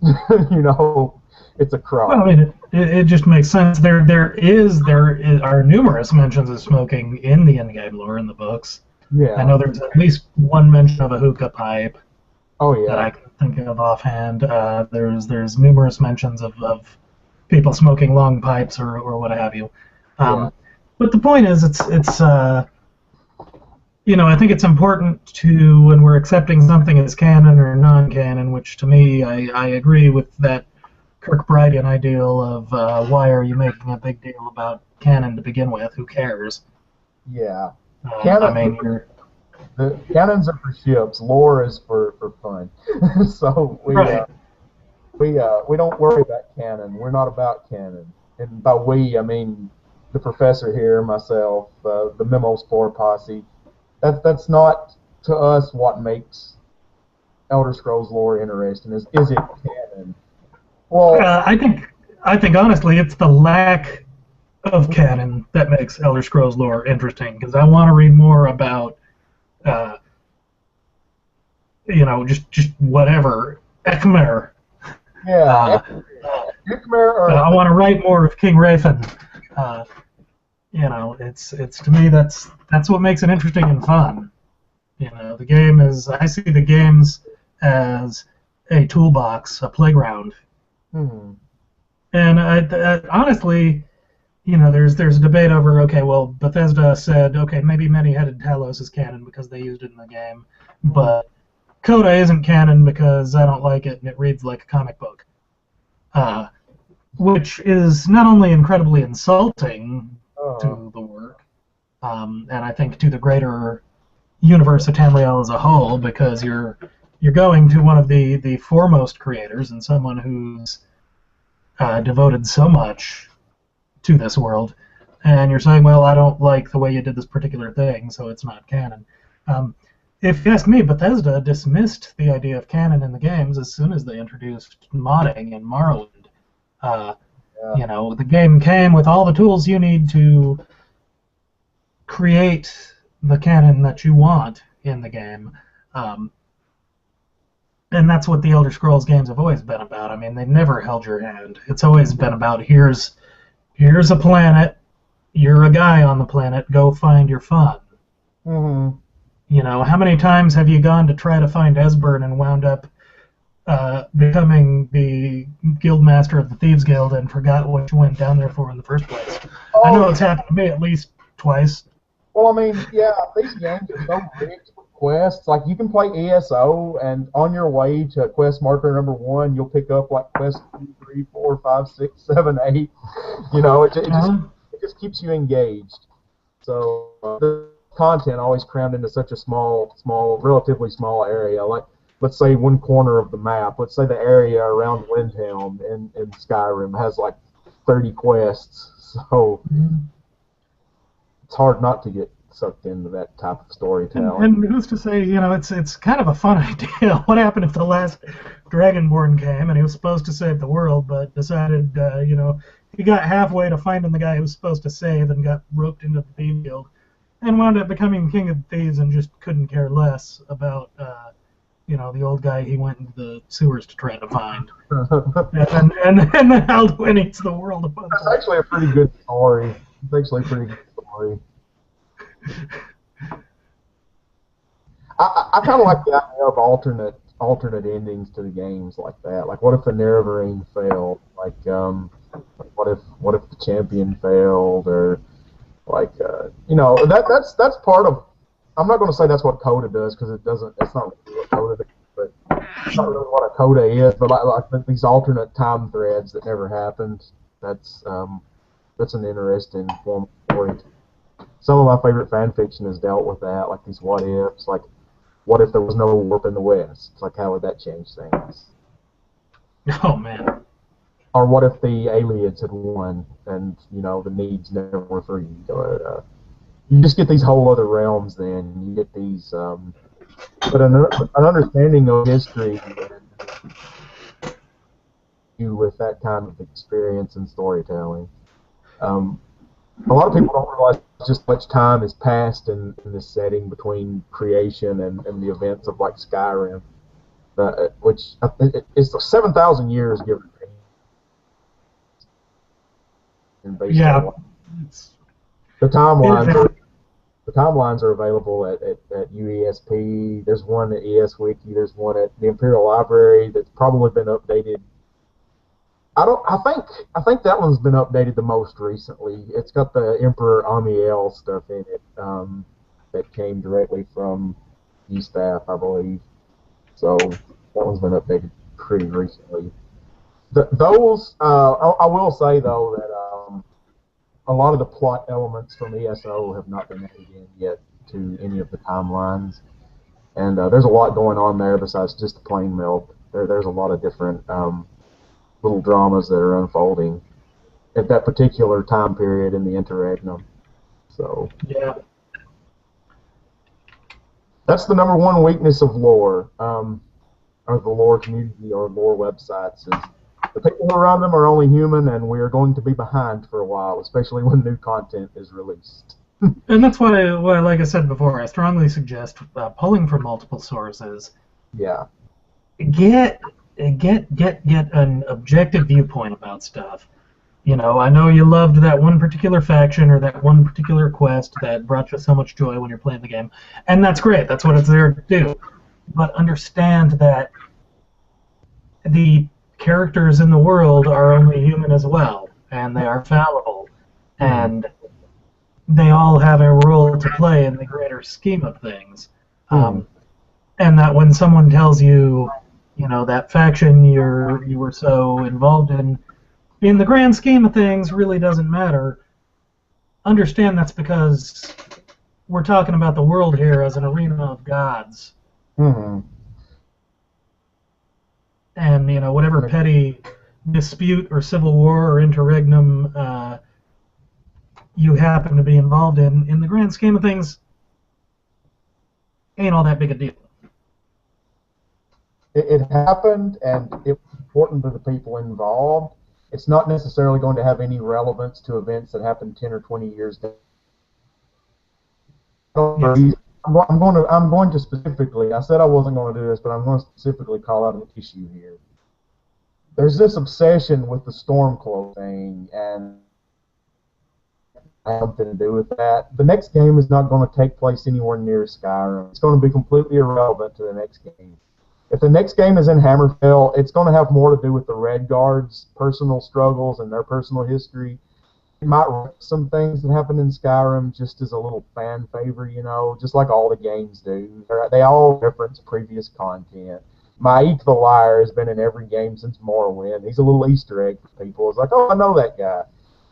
S2: You know, it's a crop.
S1: Well, I mean, it just makes sense. There are numerous mentions of smoking in the in-game lore in the books.
S2: Yeah.
S1: I know there's at least one mention of a hookah pipe.
S2: Oh yeah.
S1: That I can think of offhand. There's numerous mentions of people smoking long pipes or what have you.
S2: Yeah.
S1: But the point is, it's you know, I think it's important to, when we're accepting something as canon or non-canon, which to me, I agree with that Kirkbridean ideal of why are you making a big deal about canon to begin with? Who cares?
S2: Yeah.
S1: I mean,
S2: the cannons are for ships. Lore is for fun. So we don't worry about canon. We're not about canon. And by we, I mean the professor here, myself, the Memo Spore posse. That's not to us what makes Elder Scrolls lore interesting. Is it canon? Well,
S1: I think honestly, it's the lack of canon that makes Elder Scrolls lore interesting, because I want to read more about, you know, just whatever, Ekmer.
S2: Yeah, Ekmer.
S1: I want to write more of King Rafin. You know, it's to me that's what makes it interesting and fun. You know, the game is, I see the games as a toolbox, a playground.
S2: Hmm.
S1: And I honestly, you know, there's a debate over, okay, well, Bethesda said, okay, maybe Many-Headed Talos is canon because they used it in the game, but Coda isn't canon because I don't like it and it reads like a comic book. Which is not only incredibly insulting to the work, and I think to the greater universe of Tamriel as a whole, because you're going to one of the foremost creators and someone who's devoted so much to this world, and you're saying, well, I don't like the way you did this particular thing, so it's not canon. If you ask me, Bethesda dismissed the idea of canon in the games as soon as they introduced modding in Morrowind. You know, the game came with all the tools you need to create the canon that you want in the game. And that's what the Elder Scrolls games have always been about. I mean, they never held your hand. It's always been about, here's a planet, you're a guy on the planet, go find your fun.
S2: Mm-hmm.
S1: You know, how many times have you gone to try to find Esbern and wound up becoming the guildmaster of the Thieves Guild and forgot what you went down there for in the first place? I know it's happened to me at least twice.
S2: Well, I mean, yeah, these games are so rich with quests. Like, you can play ESO, and on your way to quest marker number 1, you'll pick up, like, quest 2, 3, 4, 5, 6, 7, 8. You know, it just keeps you engaged. So, the content always crammed into such a relatively small area. Like, let's say one corner of the map. Let's say the area around Windhelm in Skyrim has, like, 30 quests. So... it's hard not to get sucked into that type of storytelling.
S1: And who's to say, you know, it's kind of a fun idea. What happened if the last Dragonborn came and he was supposed to save the world, but decided, you know, he got halfway to finding the guy he was supposed to save and got roped into the Thieves Guild and wound up becoming king of thieves and just couldn't care less about, you know, the old guy he went into the sewers to try to find. and then Alduin eats the world apart.
S2: That's actually a pretty good story. It's actually a pretty good story. I kind of like the idea of alternate endings to the games like that. Like, what if the Nerevarine failed? Like, what if the champion failed? Or like, you know, that's part of. I'm not going to say that's what Coda does because it doesn't. It's not really what Coda does, but it's not really what a Coda is. But like these alternate time threads that never happened. That's an interesting form of story. Some of my favorite fan fiction has dealt with that, like these what ifs, like what if there was no warp in the West? Like, how would that change things?
S1: Oh man.
S2: Or what if the aliens had won and, you know, the needs never were freed? Or, you just get these whole other realms then. You get these, but an understanding of history you with that kind of experience and storytelling. A lot of people don't realize just how much time has passed in this setting between creation and the events of, like, Skyrim, which is 7,000 years, give or take.
S1: Yeah.
S2: The timelines are available at UESP. There's one at ESWiki. There's one at the Imperial Library that's probably been updated. I think that one's been updated the most recently. It's got the Emperor Amiel stuff in it that came directly from E-Staff, I believe. So that one's been updated pretty recently. I will say though that a lot of the plot elements from ESO have not been added in yet to any of the timelines, and there's a lot going on there besides just the plane melt. There's a lot of different little dramas that are unfolding at that particular time period in the interregnum. So
S1: yeah,
S2: that's the number one weakness of lore, or the lore community or lore websites, is the people who run them are only human, and we are going to be behind for a while, especially when new content is released.
S1: And that's why, like I said before, I strongly suggest pulling from multiple sources.
S2: Yeah.
S1: Get an objective viewpoint about stuff. You know, I know you loved that one particular faction or that one particular quest that brought you so much joy when you're playing the game, and that's great. That's what it's there to do. But understand that the characters in the world are only human as well, and they are fallible, and they all have a role to play in the greater scheme of things. And that when someone tells you, you know, that faction you were so involved in the grand scheme of things really doesn't matter, understand that's because we're talking about the world here as an arena of gods.
S2: Mm-hmm.
S1: And, whatever petty dispute or civil war or interregnum you happen to be involved in the grand scheme of things, ain't all that big a deal.
S2: It happened, and it was important to the people involved. It's not necessarily going to have any relevance to events that happened 10 or 20 years ago. Yes. I'm going to specifically, I said I wasn't going to do this, but I'm going to specifically call out an issue here. There's this obsession with the Stormcloak thing, and something to do with that. The next game is not going to take place anywhere near Skyrim. It's going to be completely irrelevant to the next game. If the next game is in Hammerfell, it's going to have more to do with the Red Guard's personal struggles and their personal history. It might reference some things that happened in Skyrim just as a little fan favor, just like all the games do. They all reference previous content. Maik the Liar has been in every game since Morrowind. He's a little Easter egg for people. It's like, oh, I know that guy.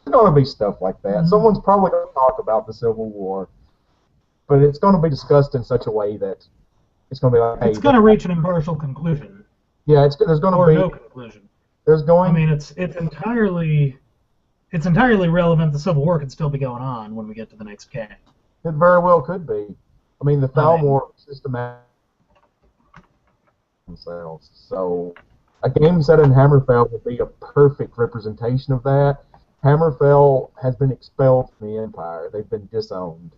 S2: There's going to be stuff like that. Mm-hmm. Someone's probably going to talk about the Civil War, but it's going to be discussed in such a way that it's going to be like, hey,
S1: it's going to reach an impartial conclusion.
S2: Yeah, there's going to be
S1: no conclusion.
S2: There's going.
S1: I mean, it's entirely relevant. The Civil War could still be going on when we get to the next game.
S2: It very well could be. I mean, the Thalmor systematic themselves. So a game set in Hammerfell would be a perfect representation of that. Hammerfell has been expelled from the Empire. They've been disowned.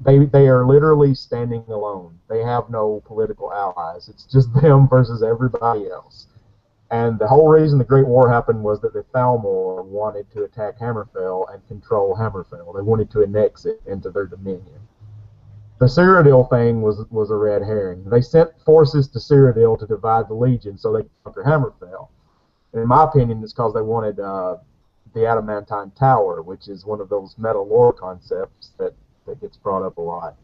S2: They are literally standing alone. They have no political allies. It's just them versus everybody else. And the whole reason the Great War happened was that the Thalmor wanted to attack Hammerfell and control Hammerfell. They wanted to annex it into their dominion. The Cyrodiil thing was a red herring. They sent forces to Cyrodiil to divide the Legion so they could conquer Hammerfell. And in my opinion, it's because they wanted the Adamantine Tower, which is one of those meta lore concepts that gets brought up a lot.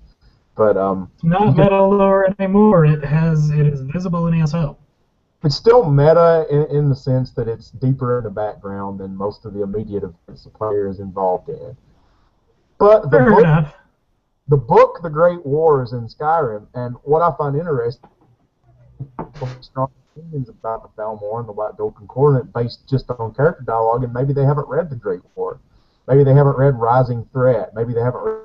S2: But
S1: not meta lore anymore. It is visible in ESO.
S2: It's still meta in the sense that it's deeper in the background than most of the immediate events the player is involved in. But the book, The Great War, is in Skyrim, and what I find interesting, strong opinions about the Thalmor and the White Gold Concordant based just on character dialogue, and maybe they haven't read The Great War. Maybe they haven't read Rising Threat. Maybe they haven't read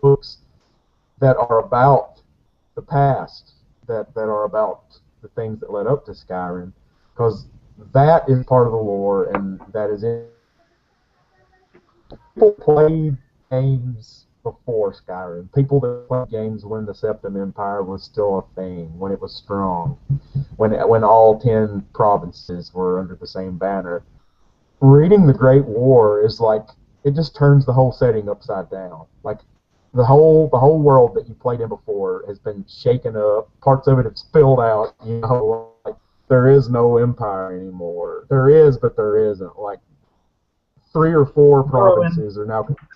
S2: books that are about the past, that are about the things that led up to Skyrim, because that is part of the lore, and that is in. People played games before Skyrim. People that played games when the Septim Empire was still a thing, when it was strong, when all 10 provinces were under the same banner. Reading The Great War is like, it just turns the whole setting upside down. Like, the whole world that you played in before has been shaken up. Parts of it have spilled out. Like, there is no empire anymore. There is, but there isn't. Like, 3 or 4 provinces are now controlled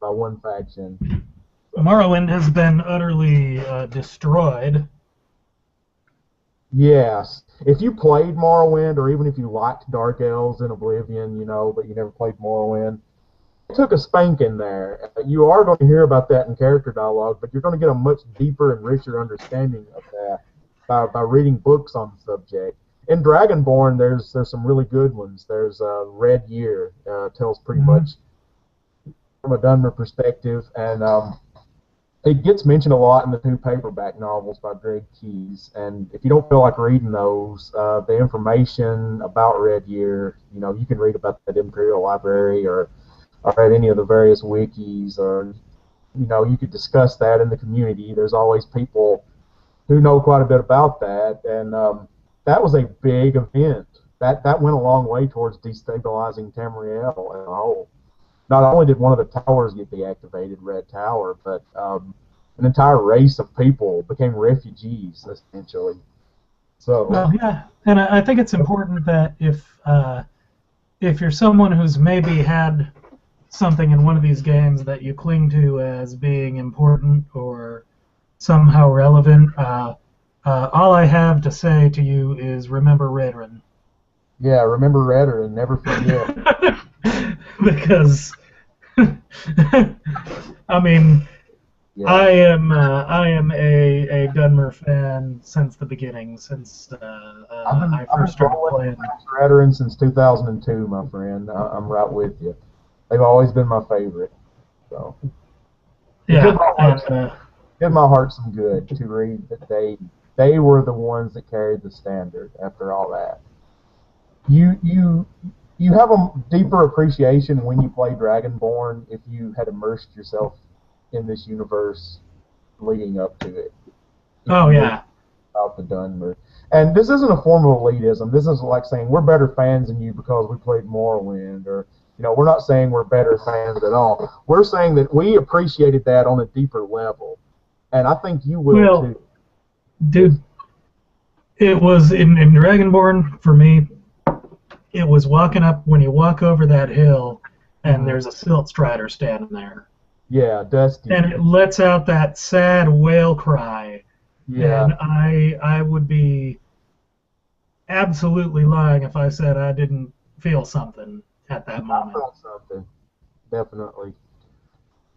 S2: by one faction.
S1: Morrowind has been utterly destroyed.
S2: Yes. If you played Morrowind, or even if you liked Dark Elves in Oblivion, but you never played Morrowind, took a spanking there. You are going to hear about that in character dialogue, but you're going to get a much deeper and richer understanding of that by reading books on the subject. In Dragonborn, there's some really good ones. There's Red Year, tells pretty much from a Dunmer perspective, and it gets mentioned a lot in the 2 paperback novels by Greg Keyes. And if you don't feel like reading those, the information about Red Year, you can read about that Imperial Library or at any of the various wikis, or you could discuss that in the community. There's always people who know quite a bit about that, and that was a big event. That went a long way towards destabilizing Tamriel as a whole. Not only did one of the towers get deactivated, Red Tower, but an entire race of people became refugees, essentially. So.
S1: Well, yeah, and I think it's important that if you're someone who's maybe had something in one of these games that you cling to as being important or somehow relevant, all I have to say to you is remember Redrin.
S2: Yeah, remember Redrin, never forget.
S1: because I mean,
S2: Yeah.
S1: I am a Dunmer fan since the beginning, since I
S2: I've been
S1: first started
S2: following
S1: playing.
S2: Veteran since 2002, my friend. I'm right with you. They've always been my favorite. So it
S1: Yeah, and
S2: did my heart some good to read that they were the ones that carried the standard after all that. You have a deeper appreciation when you play Dragonborn if you had immersed yourself in this universe leading up to it. If
S1: oh
S2: you knew
S1: yeah,
S2: about the Dunmer. And this isn't a form of elitism. This isn't like saying we're better fans than you because we played Morrowind, or we're not saying we're better fans at all. We're saying that we appreciated that on a deeper level, and I think you will
S1: well,
S2: too.
S1: dude, it was in Dragonborn for me. It was walking up when you walk over that hill, and there's a silt strider standing there,
S2: Yeah, Dusty.
S1: and it lets out that sad wail cry.
S2: Yeah.
S1: And I would be absolutely lying if I said I didn't feel something at that
S2: I
S1: moment.
S2: felt something. Definitely.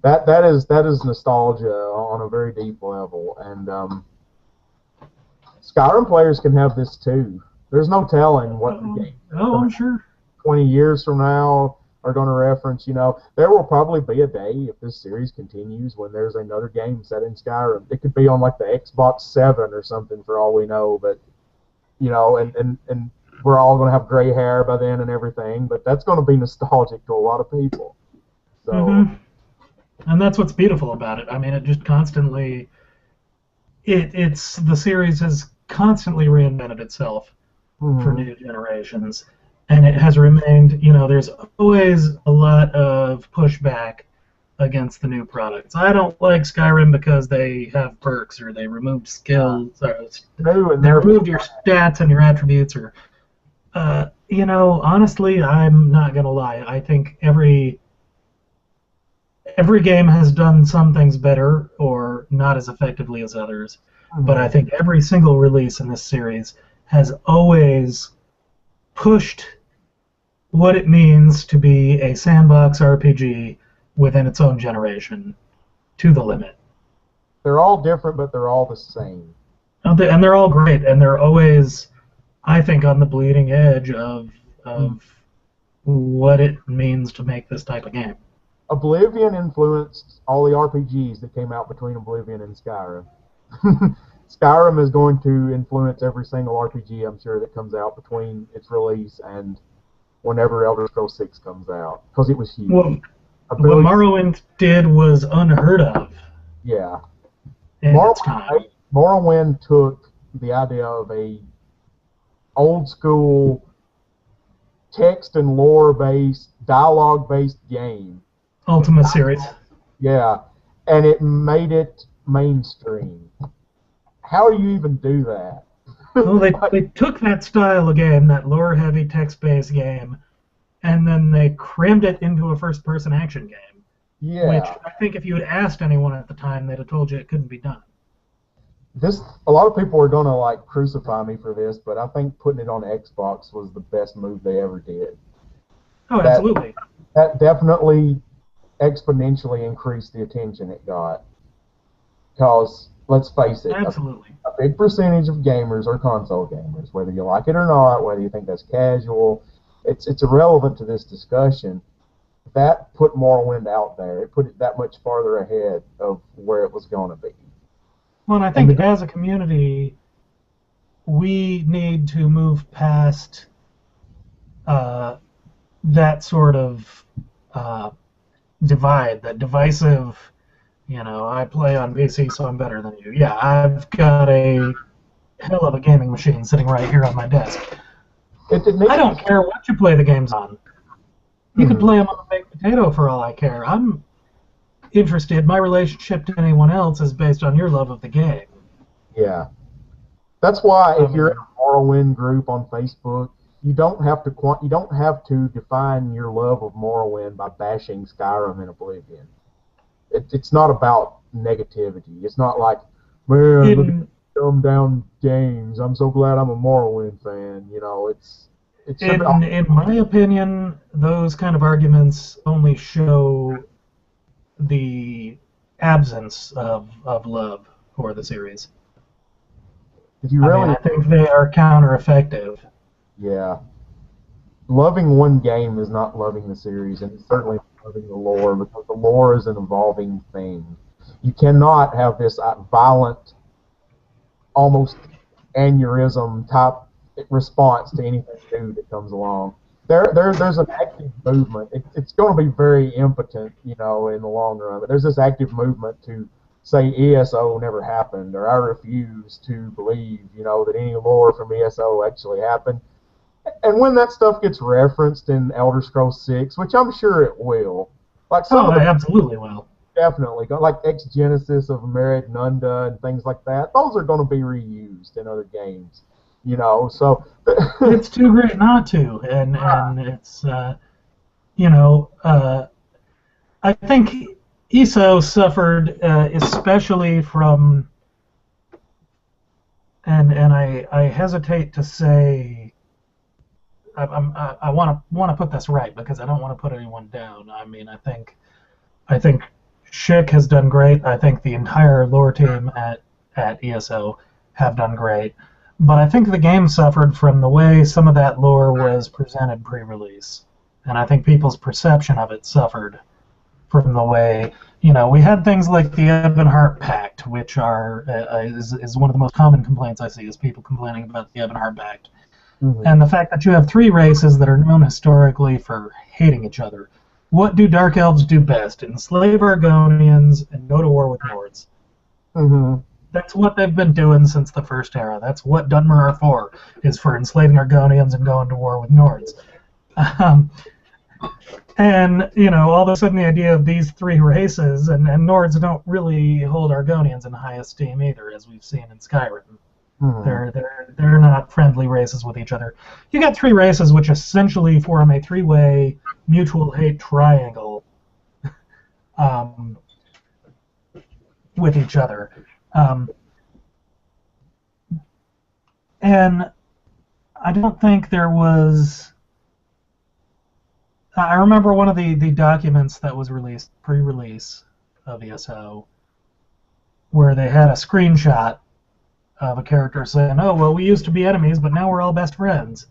S2: That is nostalgia on a very deep level, and Skyrim players can have this too. There's no telling what the game
S1: Oh, I'm sure.
S2: 20 years from now are going to reference. There will probably be a day if this series continues when there's another game set in Skyrim. It could be on like the Xbox 7 or something for all we know, but and we're all going to have gray hair by then and everything, but that's going to be nostalgic to a lot of people. So.
S1: And that's what's beautiful about it. I mean, it just constantly, it's the series has constantly reinvented itself for new generations, and it has remained. There's always a lot of pushback against the new products. I don't like Skyrim because they have perks, or they removed skills, or they removed your stats and your attributes, or honestly, I'm not gonna lie. I think every game has done some things better or not as effectively as others, but I think every single release in this series has always pushed what it means to be a sandbox RPG within its own generation to the limit.
S2: They're all different, but they're all the same.
S1: And they're all great, and they're always, I think, on the bleeding edge of what it means to make this type of game.
S2: Oblivion influenced all the RPGs that came out between Oblivion and Skyrim. Skyrim is going to influence every single RPG, I'm sure, that comes out between its release and whenever Elder Scrolls 6 comes out, because it was huge.
S1: Well, what Morrowind did was unheard of.
S2: Yeah.
S1: In its time.
S2: Morrowind took the idea of a old school text and lore based, dialogue based game.
S1: Ultima series.
S2: Yeah, and it made it mainstream. How do you even do that?
S1: Well, they took that style of game, that lore-heavy, text-based game, and then they crammed it into a first-person action game.
S2: Yeah.
S1: Which I think if you had asked anyone at the time, they'd have told you it couldn't be done.
S2: A lot of people are gonna crucify me for this, but I think putting it on Xbox was the best move they ever did.
S1: Oh, absolutely.
S2: That definitely exponentially increased the attention it got. Because, let's face it,
S1: absolutely.
S2: A big percentage of gamers are console gamers, whether you like it or not, whether you think that's casual, it's irrelevant to this discussion. That put Morrowind out there. It put it that much farther ahead of where it was going to be.
S1: Well, and I think as a community, we need to move past that sort of divide, that divisive, I play on PC, so I'm better than you. Yeah, I've got a hell of a gaming machine sitting right here on my desk. I don't care what you play the games on. You can play them on a baked potato for all I care. I'm interested. My relationship to anyone else is based on your love of the game.
S2: Yeah. That's why if you're in a Morrowind group on Facebook, you don't have to define your love of Morrowind by bashing Skyrim and Oblivion. It's not about negativity. It's not like, man, look at dumbed down games. I'm so glad I'm a Morrowind fan. It should be,
S1: In my opinion, those kind of arguments only show the absence of love for the series.
S2: if you
S1: I
S2: really,
S1: mean, I think they are counter-effective.
S2: yeah, loving one game is not loving the series, and it's certainly not loving the lore, because the lore is an evolving thing. You cannot have this violent, almost aneurysm type response to anything new that comes along. There's an active movement. It's going to be very impotent, in the long run. But there's this active movement to say ESO never happened, or I refuse to believe, that any lore from ESO actually happened. And when that stuff gets referenced in Elder Scrolls 6, which I'm sure it will, like some of
S1: I
S2: the
S1: absolutely will.
S2: definitely, like Ex Genesis of Merid Nunda and things like that, those are going to be reused in other games. So
S1: It's too great not to, and it's I think ESO suffered especially from, and I hesitate to say. I want to put this right because I don't want to put anyone down. I mean, I think Schick has done great. I think the entire lore team at ESO have done great. But I think the game suffered from the way some of that lore was presented pre-release. And I think people's perception of it suffered from the way, we had things like the Ebonheart Pact, which is one of the most common complaints I see is people complaining about the Ebonheart Pact. Mm-hmm. And the fact that you have three races that are known historically for hating each other. What do Dark Elves do best? Enslave Argonians and go to war with Nords.
S2: Mm-hmm.
S1: That's what they've been doing since the First Era. That's what Dunmer are for, is for enslaving Argonians and going to war with Nords. And, all of a sudden the idea of these three races, and Nords don't really hold Argonians in high esteem either, as we've seen in Skyrim. Mm-hmm. They're not friendly races with each other. You got three races which essentially form a three-way mutual hate triangle with each other. And I don't think there was... I remember one of the documents that was released, pre-release of ESO, where they had a screenshot of a character saying, oh, well, we used to be enemies, but now we're all best friends.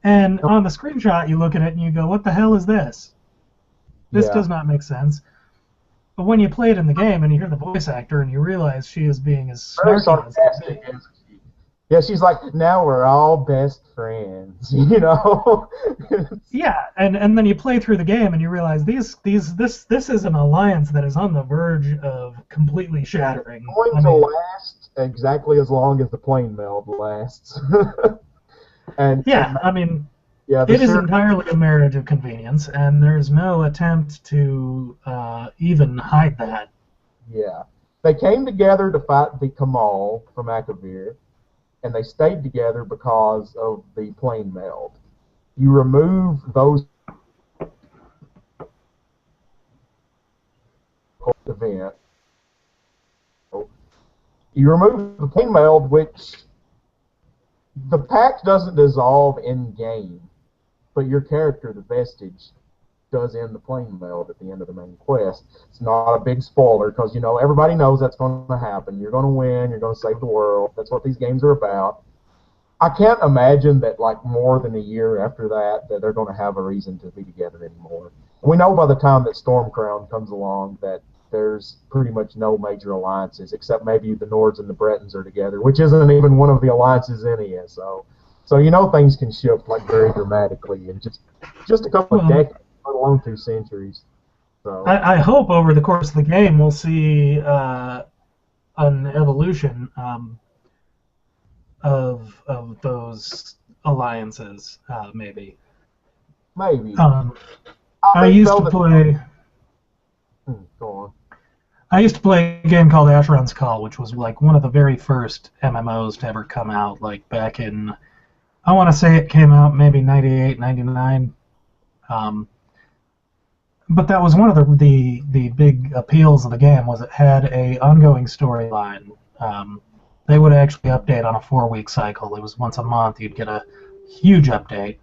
S1: And on the screenshot, you look at it and you go, what the hell is this? This does not make sense. But when you play it in the game and you hear the voice actor and you realize she is being as snarky as can be.
S2: Yeah, she's like, now we're all best friends,
S1: Yeah, and then you play through the game and you realize this is an alliance that is on the verge of completely shattering.
S2: It's going to last exactly as long as the plane meld lasts. It is entirely a marriage of convenience, and there's no attempt to even hide that. Yeah. They came together to fight the Kamal from Akavir, and they stayed together because of the plane meld. You remove those event. You remove the plane meld, which the pact doesn't dissolve in game, but your character, the Vestige, does end the plane meld at the end of the main quest. It's not a big spoiler because everybody knows that's going to happen. You're going to win. You're going to save the world. That's what these games are about. I can't imagine that more than a year after that they're going to have a reason to be together anymore. We know by the time that Stormcrown comes along that there's pretty much no major alliances except maybe the Nords and the Bretons are together, which isn't even one of the alliances in ESO. So things can shift very dramatically in just a couple of decades, let alone 2 centuries. So
S1: I hope over the course of the game we'll see an evolution of those alliances, maybe.
S2: Maybe.
S1: I used to play.
S2: Go on.
S1: I used to play a game called Asheron's Call, which was one of the very first MMOs to ever come out, back in, I want to say it came out maybe 98, 99. But that was one of the big appeals of the game, was it had a ongoing storyline. They would actually update on a 4-week cycle. It was once a month. You'd get a huge update,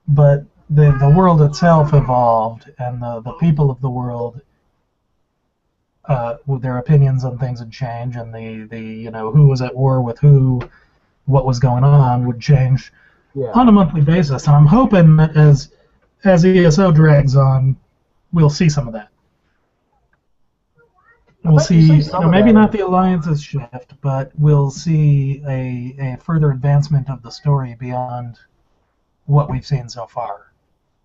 S1: but the world itself evolved, and the people of the world, with their opinions on things would change, and the who was at war with who, what was going on would change on a monthly basis. And I'm hoping that as ESO drags on, we'll see some of that. We'll see, maybe not the alliances shift, but we'll see a further advancement of the story beyond what we've seen so far.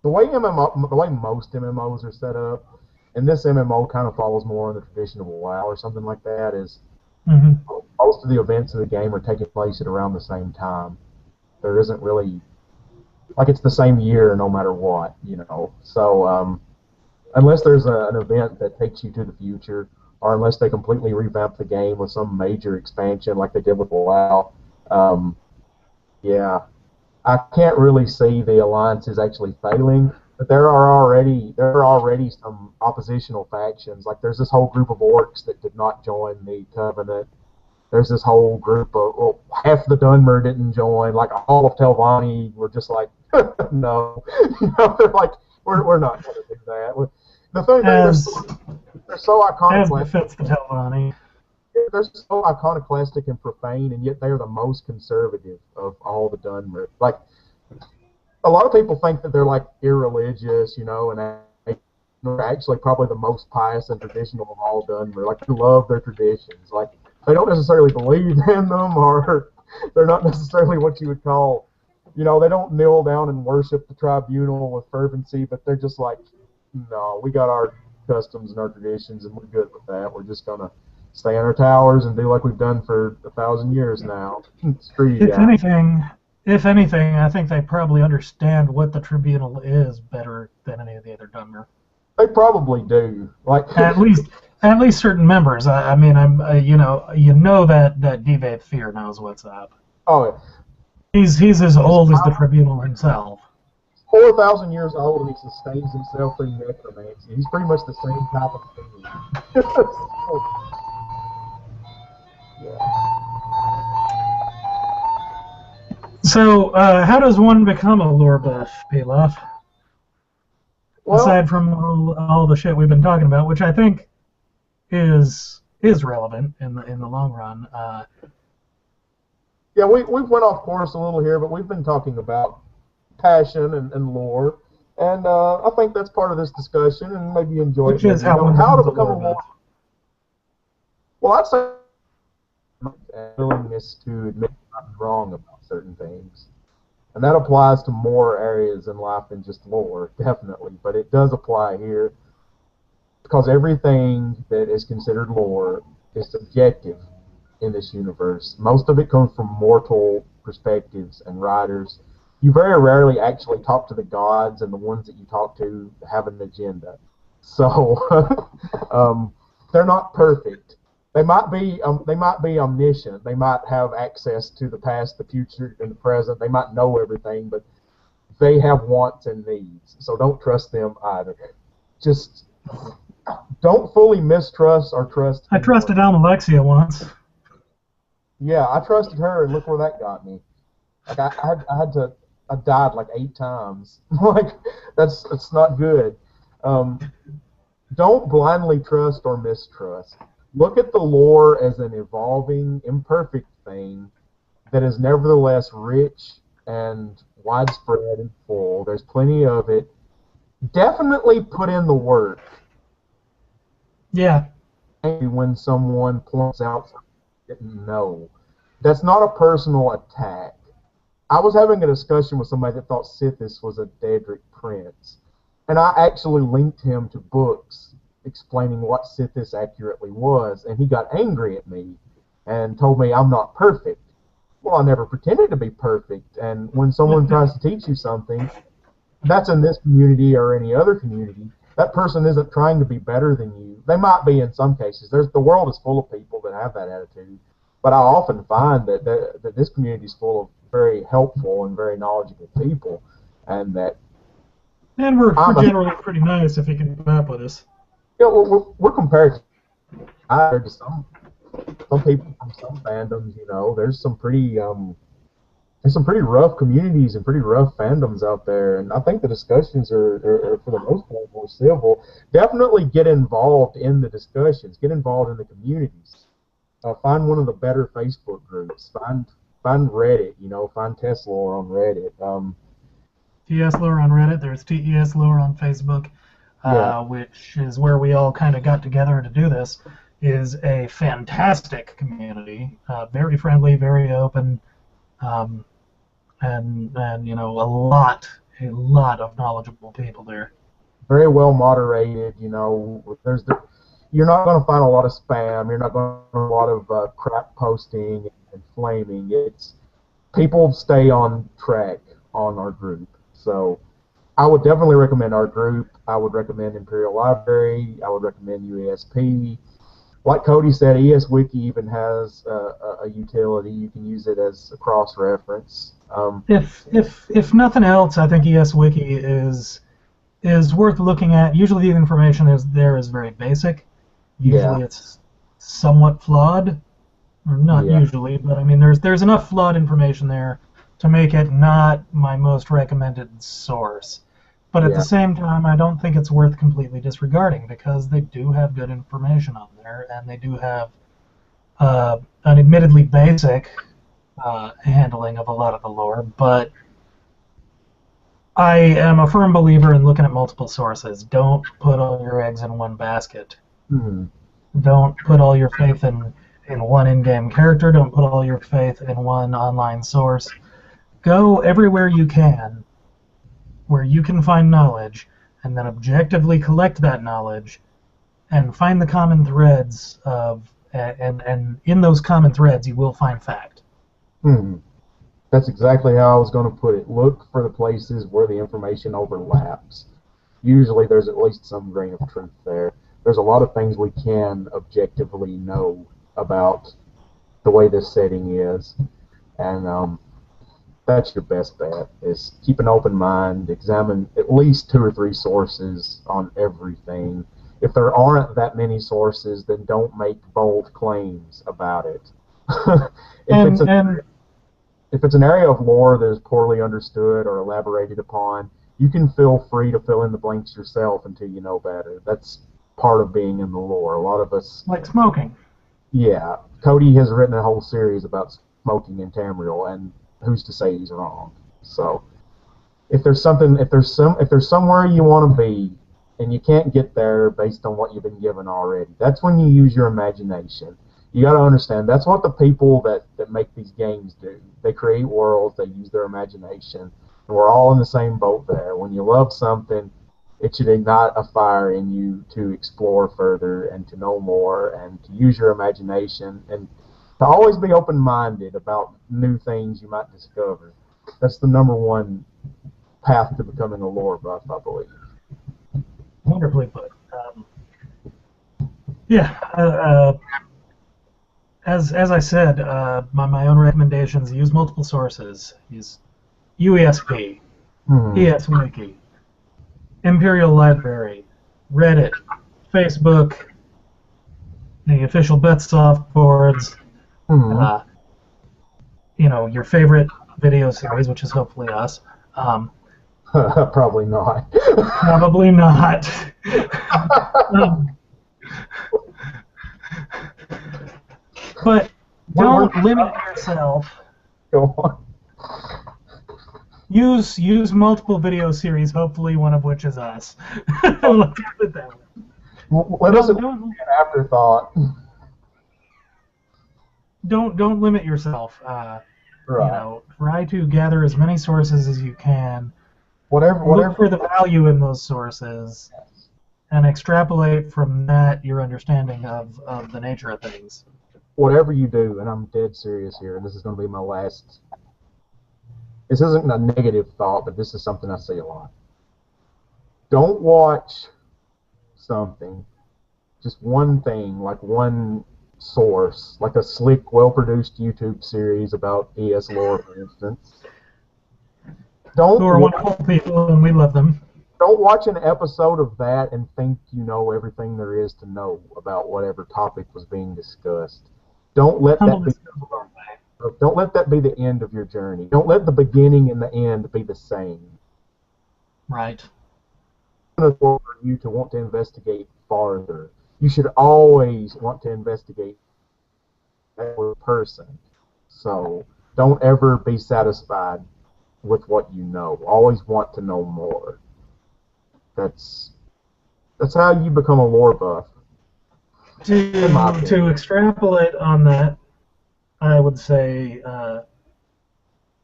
S2: The way most MMOs are set up, and this MMO kind of follows more in the tradition of a WoW or something like that, is most of the events of the game are taking place at around the same time. There isn't really, like, it's the same year no matter what, So unless there's an event that takes you to the future, or unless they completely revamp the game with some major expansion like they did with WoW, I can't really see the alliances actually failing. But there are already some oppositional factions. Like, there's this whole group of orcs that did not join the Covenant. There's this whole group of, half the Dunmer didn't join. Like, all of Telvanni were just like, no, they're like, we're not going to do that. The thing is, they're so iconoclastic.
S1: As befits the Telvanni.
S2: They're so iconoclastic and profane, and yet they are the most conservative of all the Dunmer. Like, a lot of people think that they're like irreligious, and they're actually probably the most pious and traditional of all Dunmer. Like, they love their traditions. Like, they don't necessarily believe in them, or they're not necessarily what you would call, they don't kneel down and worship the tribunal with fervency, but they're just like, no, we got our customs and our traditions, and we're good with that. We're just gonna stay in our towers and do like we've done for 1,000 years now.
S1: If anything, I think they probably understand what the tribunal is better than any of the other Dunmer.
S2: They probably do. Like,
S1: at least certain members. I mean, that Devath Fear knows what's up.
S2: Oh, yeah.
S1: He's as old as the tribunal himself.
S2: 4,000 years old, and he sustains himself through necromancy. He's pretty much the same type of thing.
S1: So, how does one become a lore buff, Pilaf? Well, aside from all the shit we've been talking about, which I think is relevant in the long run.
S2: Yeah, we went off course a little here, but we've been talking about passion and lore, and I think that's part of this discussion, and maybe you enjoy
S1: it. Which is how to become a lore buff.
S2: Well, I'd say willingness to admit I'm wrong about certain things. And that applies to more areas in life than just lore, definitely. But it does apply here because everything that is considered lore is subjective in this universe. Most of it comes from mortal perspectives and writers. You very rarely actually talk to the gods, and the ones that you talk to have an agenda. So they're not perfect. They might be omniscient. They might have access to the past, the future, and the present. They might know everything, but they have wants and needs. So don't trust them either. Just don't fully mistrust or trust.
S1: I trusted Almalexia once.
S2: Yeah, I trusted her, and look where that got me. Like I died like 8 times. Like that's not good. Don't blindly trust or mistrust. Look at the lore as an evolving, imperfect thing that is nevertheless rich and widespread and full. There's plenty of it. Definitely put in the work.
S1: Yeah.
S2: When someone points out something you didn't know. That's not a personal attack. I was having a discussion with somebody that thought Sithis was a Daedric prince. And I actually linked him to books explaining what Sithis accurately was, and he got angry at me and told me I'm not perfect. Well, I never pretended to be perfect, and when someone tries to teach you something, that's in this community or any other community, that person isn't trying to be better than you. They might be in some cases. The world is full of people that have that attitude, but I often find that this community is full of very helpful and very knowledgeable people, and that.
S1: And we're generally pretty nice if you can keep up with us.
S2: Yeah, well, we're compared to some people from some fandoms. There's some pretty there's some pretty rough communities and pretty rough fandoms out there, and I think the discussions are for the most part more civil. Definitely get involved in the discussions, get involved in the communities. Find one of the better Facebook groups. Find Reddit. Find TES Lore on Reddit.
S1: TES Lore on Reddit. There's TES Lore on Facebook,
S2: Yeah.
S1: which is where we all kind of got together to do this. Is a fantastic community, very friendly, very open. And a lot of knowledgeable people there.
S2: Very well moderated. You're not going to find a lot of spam. You're not going to find a lot of crap posting and flaming. It's people stay on track on our group. So I would definitely recommend our group. I would recommend Imperial Library. I would recommend UASP. Like Cody said, ESWiki even has a utility. You can use it as a cross-reference.
S1: If nothing else, I think ESWiki is worth looking at. Usually the information is very basic. Usually it's somewhat flawed, or not usually, but I mean there's enough flawed information there to make it not my most recommended source. But at the same time, I don't think it's worth completely disregarding, because they do have good information on there, and they do have an admittedly basic handling of a lot of the lore. But I am a firm believer in looking at multiple sources. Don't put all your eggs in one basket.
S2: Mm-hmm.
S1: Don't put all your faith in one in-game character. Don't put all your faith in one online source. Go everywhere you can, where you can find knowledge, and then objectively collect that knowledge and find the common threads and in those common threads you will find fact.
S2: That's exactly how I was going to put it. Look for the places where the information overlaps. Usually there's at least some grain of truth there. There's a lot of things we can objectively know about the way this setting is, and that's your best bet, is keep an open mind, examine at least 2 or 3 sources on everything. If there aren't that many sources, then don't make bold claims about it. If it's an area of lore that is poorly understood or elaborated upon, you can feel free to fill in the blanks yourself until you know better. That's part of being in the lore. A lot of us...
S1: Like smoking.
S2: Yeah. Cody has written a whole series about smoking in Tamriel, and who's to say he's wrong? So, if there's somewhere you want to be, and you can't get there based on what you've been given already, that's when you use your imagination. You got to understand, that's what the people that make these games do. They create worlds, they use their imagination, and we're all in the same boat there. When you love something, it should ignite a fire in you to explore further and to know more and to use your imagination and to always be open-minded about new things you might discover. That's the #1 path to becoming a lore buff, I believe.
S1: Wonderfully put. As I said, my own recommendations: use multiple sources. Use UESP, ESWiki, Imperial Library, Reddit, Facebook, the official Betsoft boards. Your favorite video series, which is hopefully us.
S2: Probably not.
S1: Probably not. But don't limit yourself.
S2: Go on.
S1: Use multiple video series, hopefully one of which is us. Let's put it that way.
S2: Let us be an afterthought.
S1: Don't limit yourself.
S2: Right.
S1: Try to gather as many sources as you can.
S2: Whatever.
S1: Look for the value in those sources, and extrapolate from that your understanding of the nature of things.
S2: Whatever you do, and I'm dead serious here, and this is going to be my last. This isn't a negative thought, but this is something I see a lot. Don't watch something, just one thing, like one source, like a slick, well-produced YouTube series about TES Lore, for instance.
S1: Who are wonderful people, and we love them.
S2: Don't watch an episode of that and think you know everything there is to know about whatever topic was being discussed. Don't let that be Don't let that be the end of your journey. Don't let the beginning and the end be the same.
S1: Right.
S2: For you to want to investigate farther. You should always want to investigate that person. So don't ever be satisfied with what you know. Always want to know more. That's how you become a lore buff.
S1: To extrapolate on that, I would say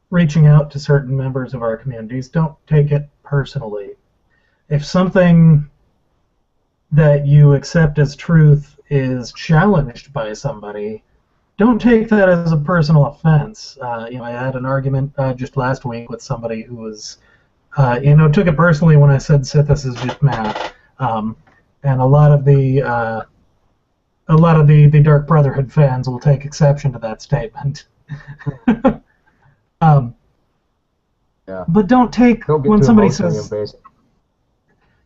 S1: reaching out to certain members of our communities, don't take it personally. If something that you accept as truth is challenged by somebody, don't take that as a personal offense. I had an argument just last week with somebody who was, took it personally when I said Sithis is just math, and a lot of the Dark Brotherhood fans will take exception to that statement.
S2: Yeah.
S1: But don't when somebody says,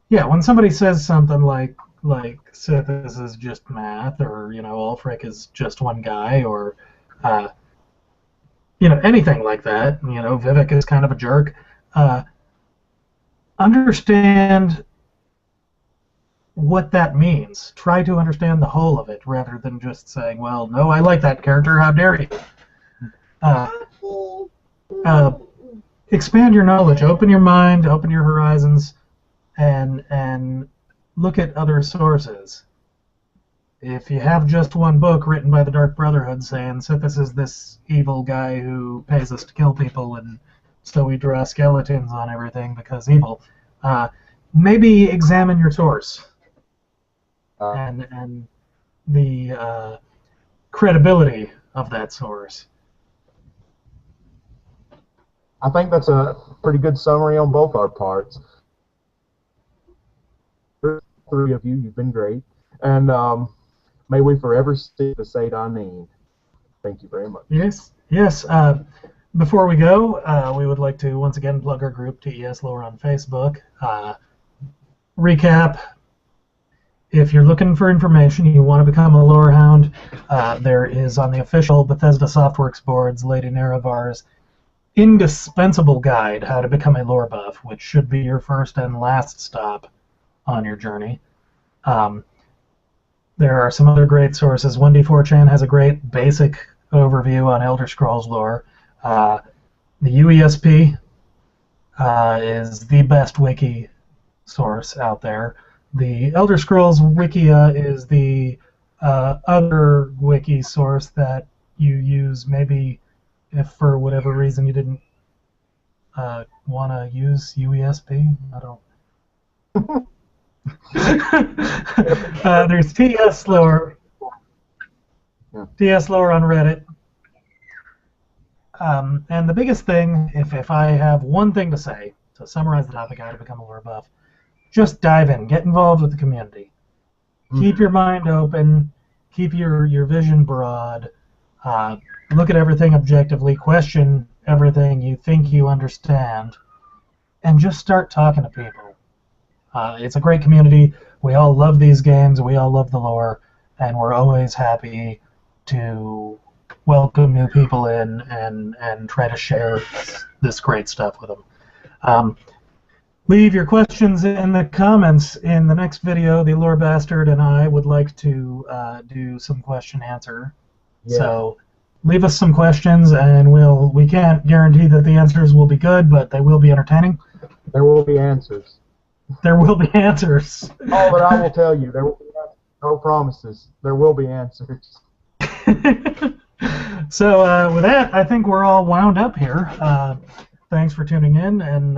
S1: when somebody says something like Sithis is just math, or Ulfric is just one guy, or anything like that. Vivek is kind of a jerk. Understand what that means. Try to understand the whole of it, rather than just saying, "Well, no, I like that character. How dare you?" Expand your knowledge, open your mind, open your horizons, and look at other sources. If you have just one book written by the Dark Brotherhood saying Sithis is this evil guy who pays us to kill people, and so we draw skeletons on everything because evil, maybe examine your source and the credibility of that source.
S2: I think that's a pretty good summary on both our parts. Three of you, you've been great. And may we forever see the Saint Anin. Thank you very much.
S1: Yes. Before we go, we would like to once again plug our group, TES Lore, on Facebook. Recap. If you're looking for information, you want to become a lore hound, there is on the official Bethesda Softworks boards, Lady Nerevar's indispensable guide, How to Become a Lore Buff, which should be your first and last stop on your journey. There are some other great sources. 1D4chan has a great basic overview on Elder Scrolls lore. The UESP is the best wiki source out there. The Elder Scrolls Wikia is the other wiki source that you use maybe if for whatever reason you didn't want to use UESP. I don't. There's TES Lore. TES Lore on Reddit. And the biggest thing, if I have one thing to say, to summarize the topic, How to Become a Lore Buff, just dive in. Get involved with the community. Keep your mind open. Keep your vision broad. Look at everything objectively. Question everything you think you understand. And just start talking to people. It's a great community. We all love these games. We all love the lore. And we're always happy to welcome new people in and try to share this great stuff with them. Leave your questions in the comments. In the next video, the Lorebastard and I would like to do some question answer. Yeah. So leave us some questions, and we can't guarantee that the answers will be good, but they will be entertaining.
S2: There will be answers.
S1: There will be answers.
S2: Oh, but I will tell you, there will be no promises. There will be answers.
S1: So with that, I think we're all wound up here. Thanks for tuning in, and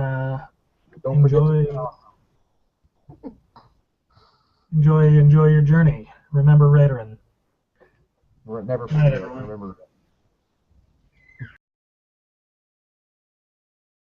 S1: enjoy your journey. Remember Radarin.
S2: Never forget. Remember.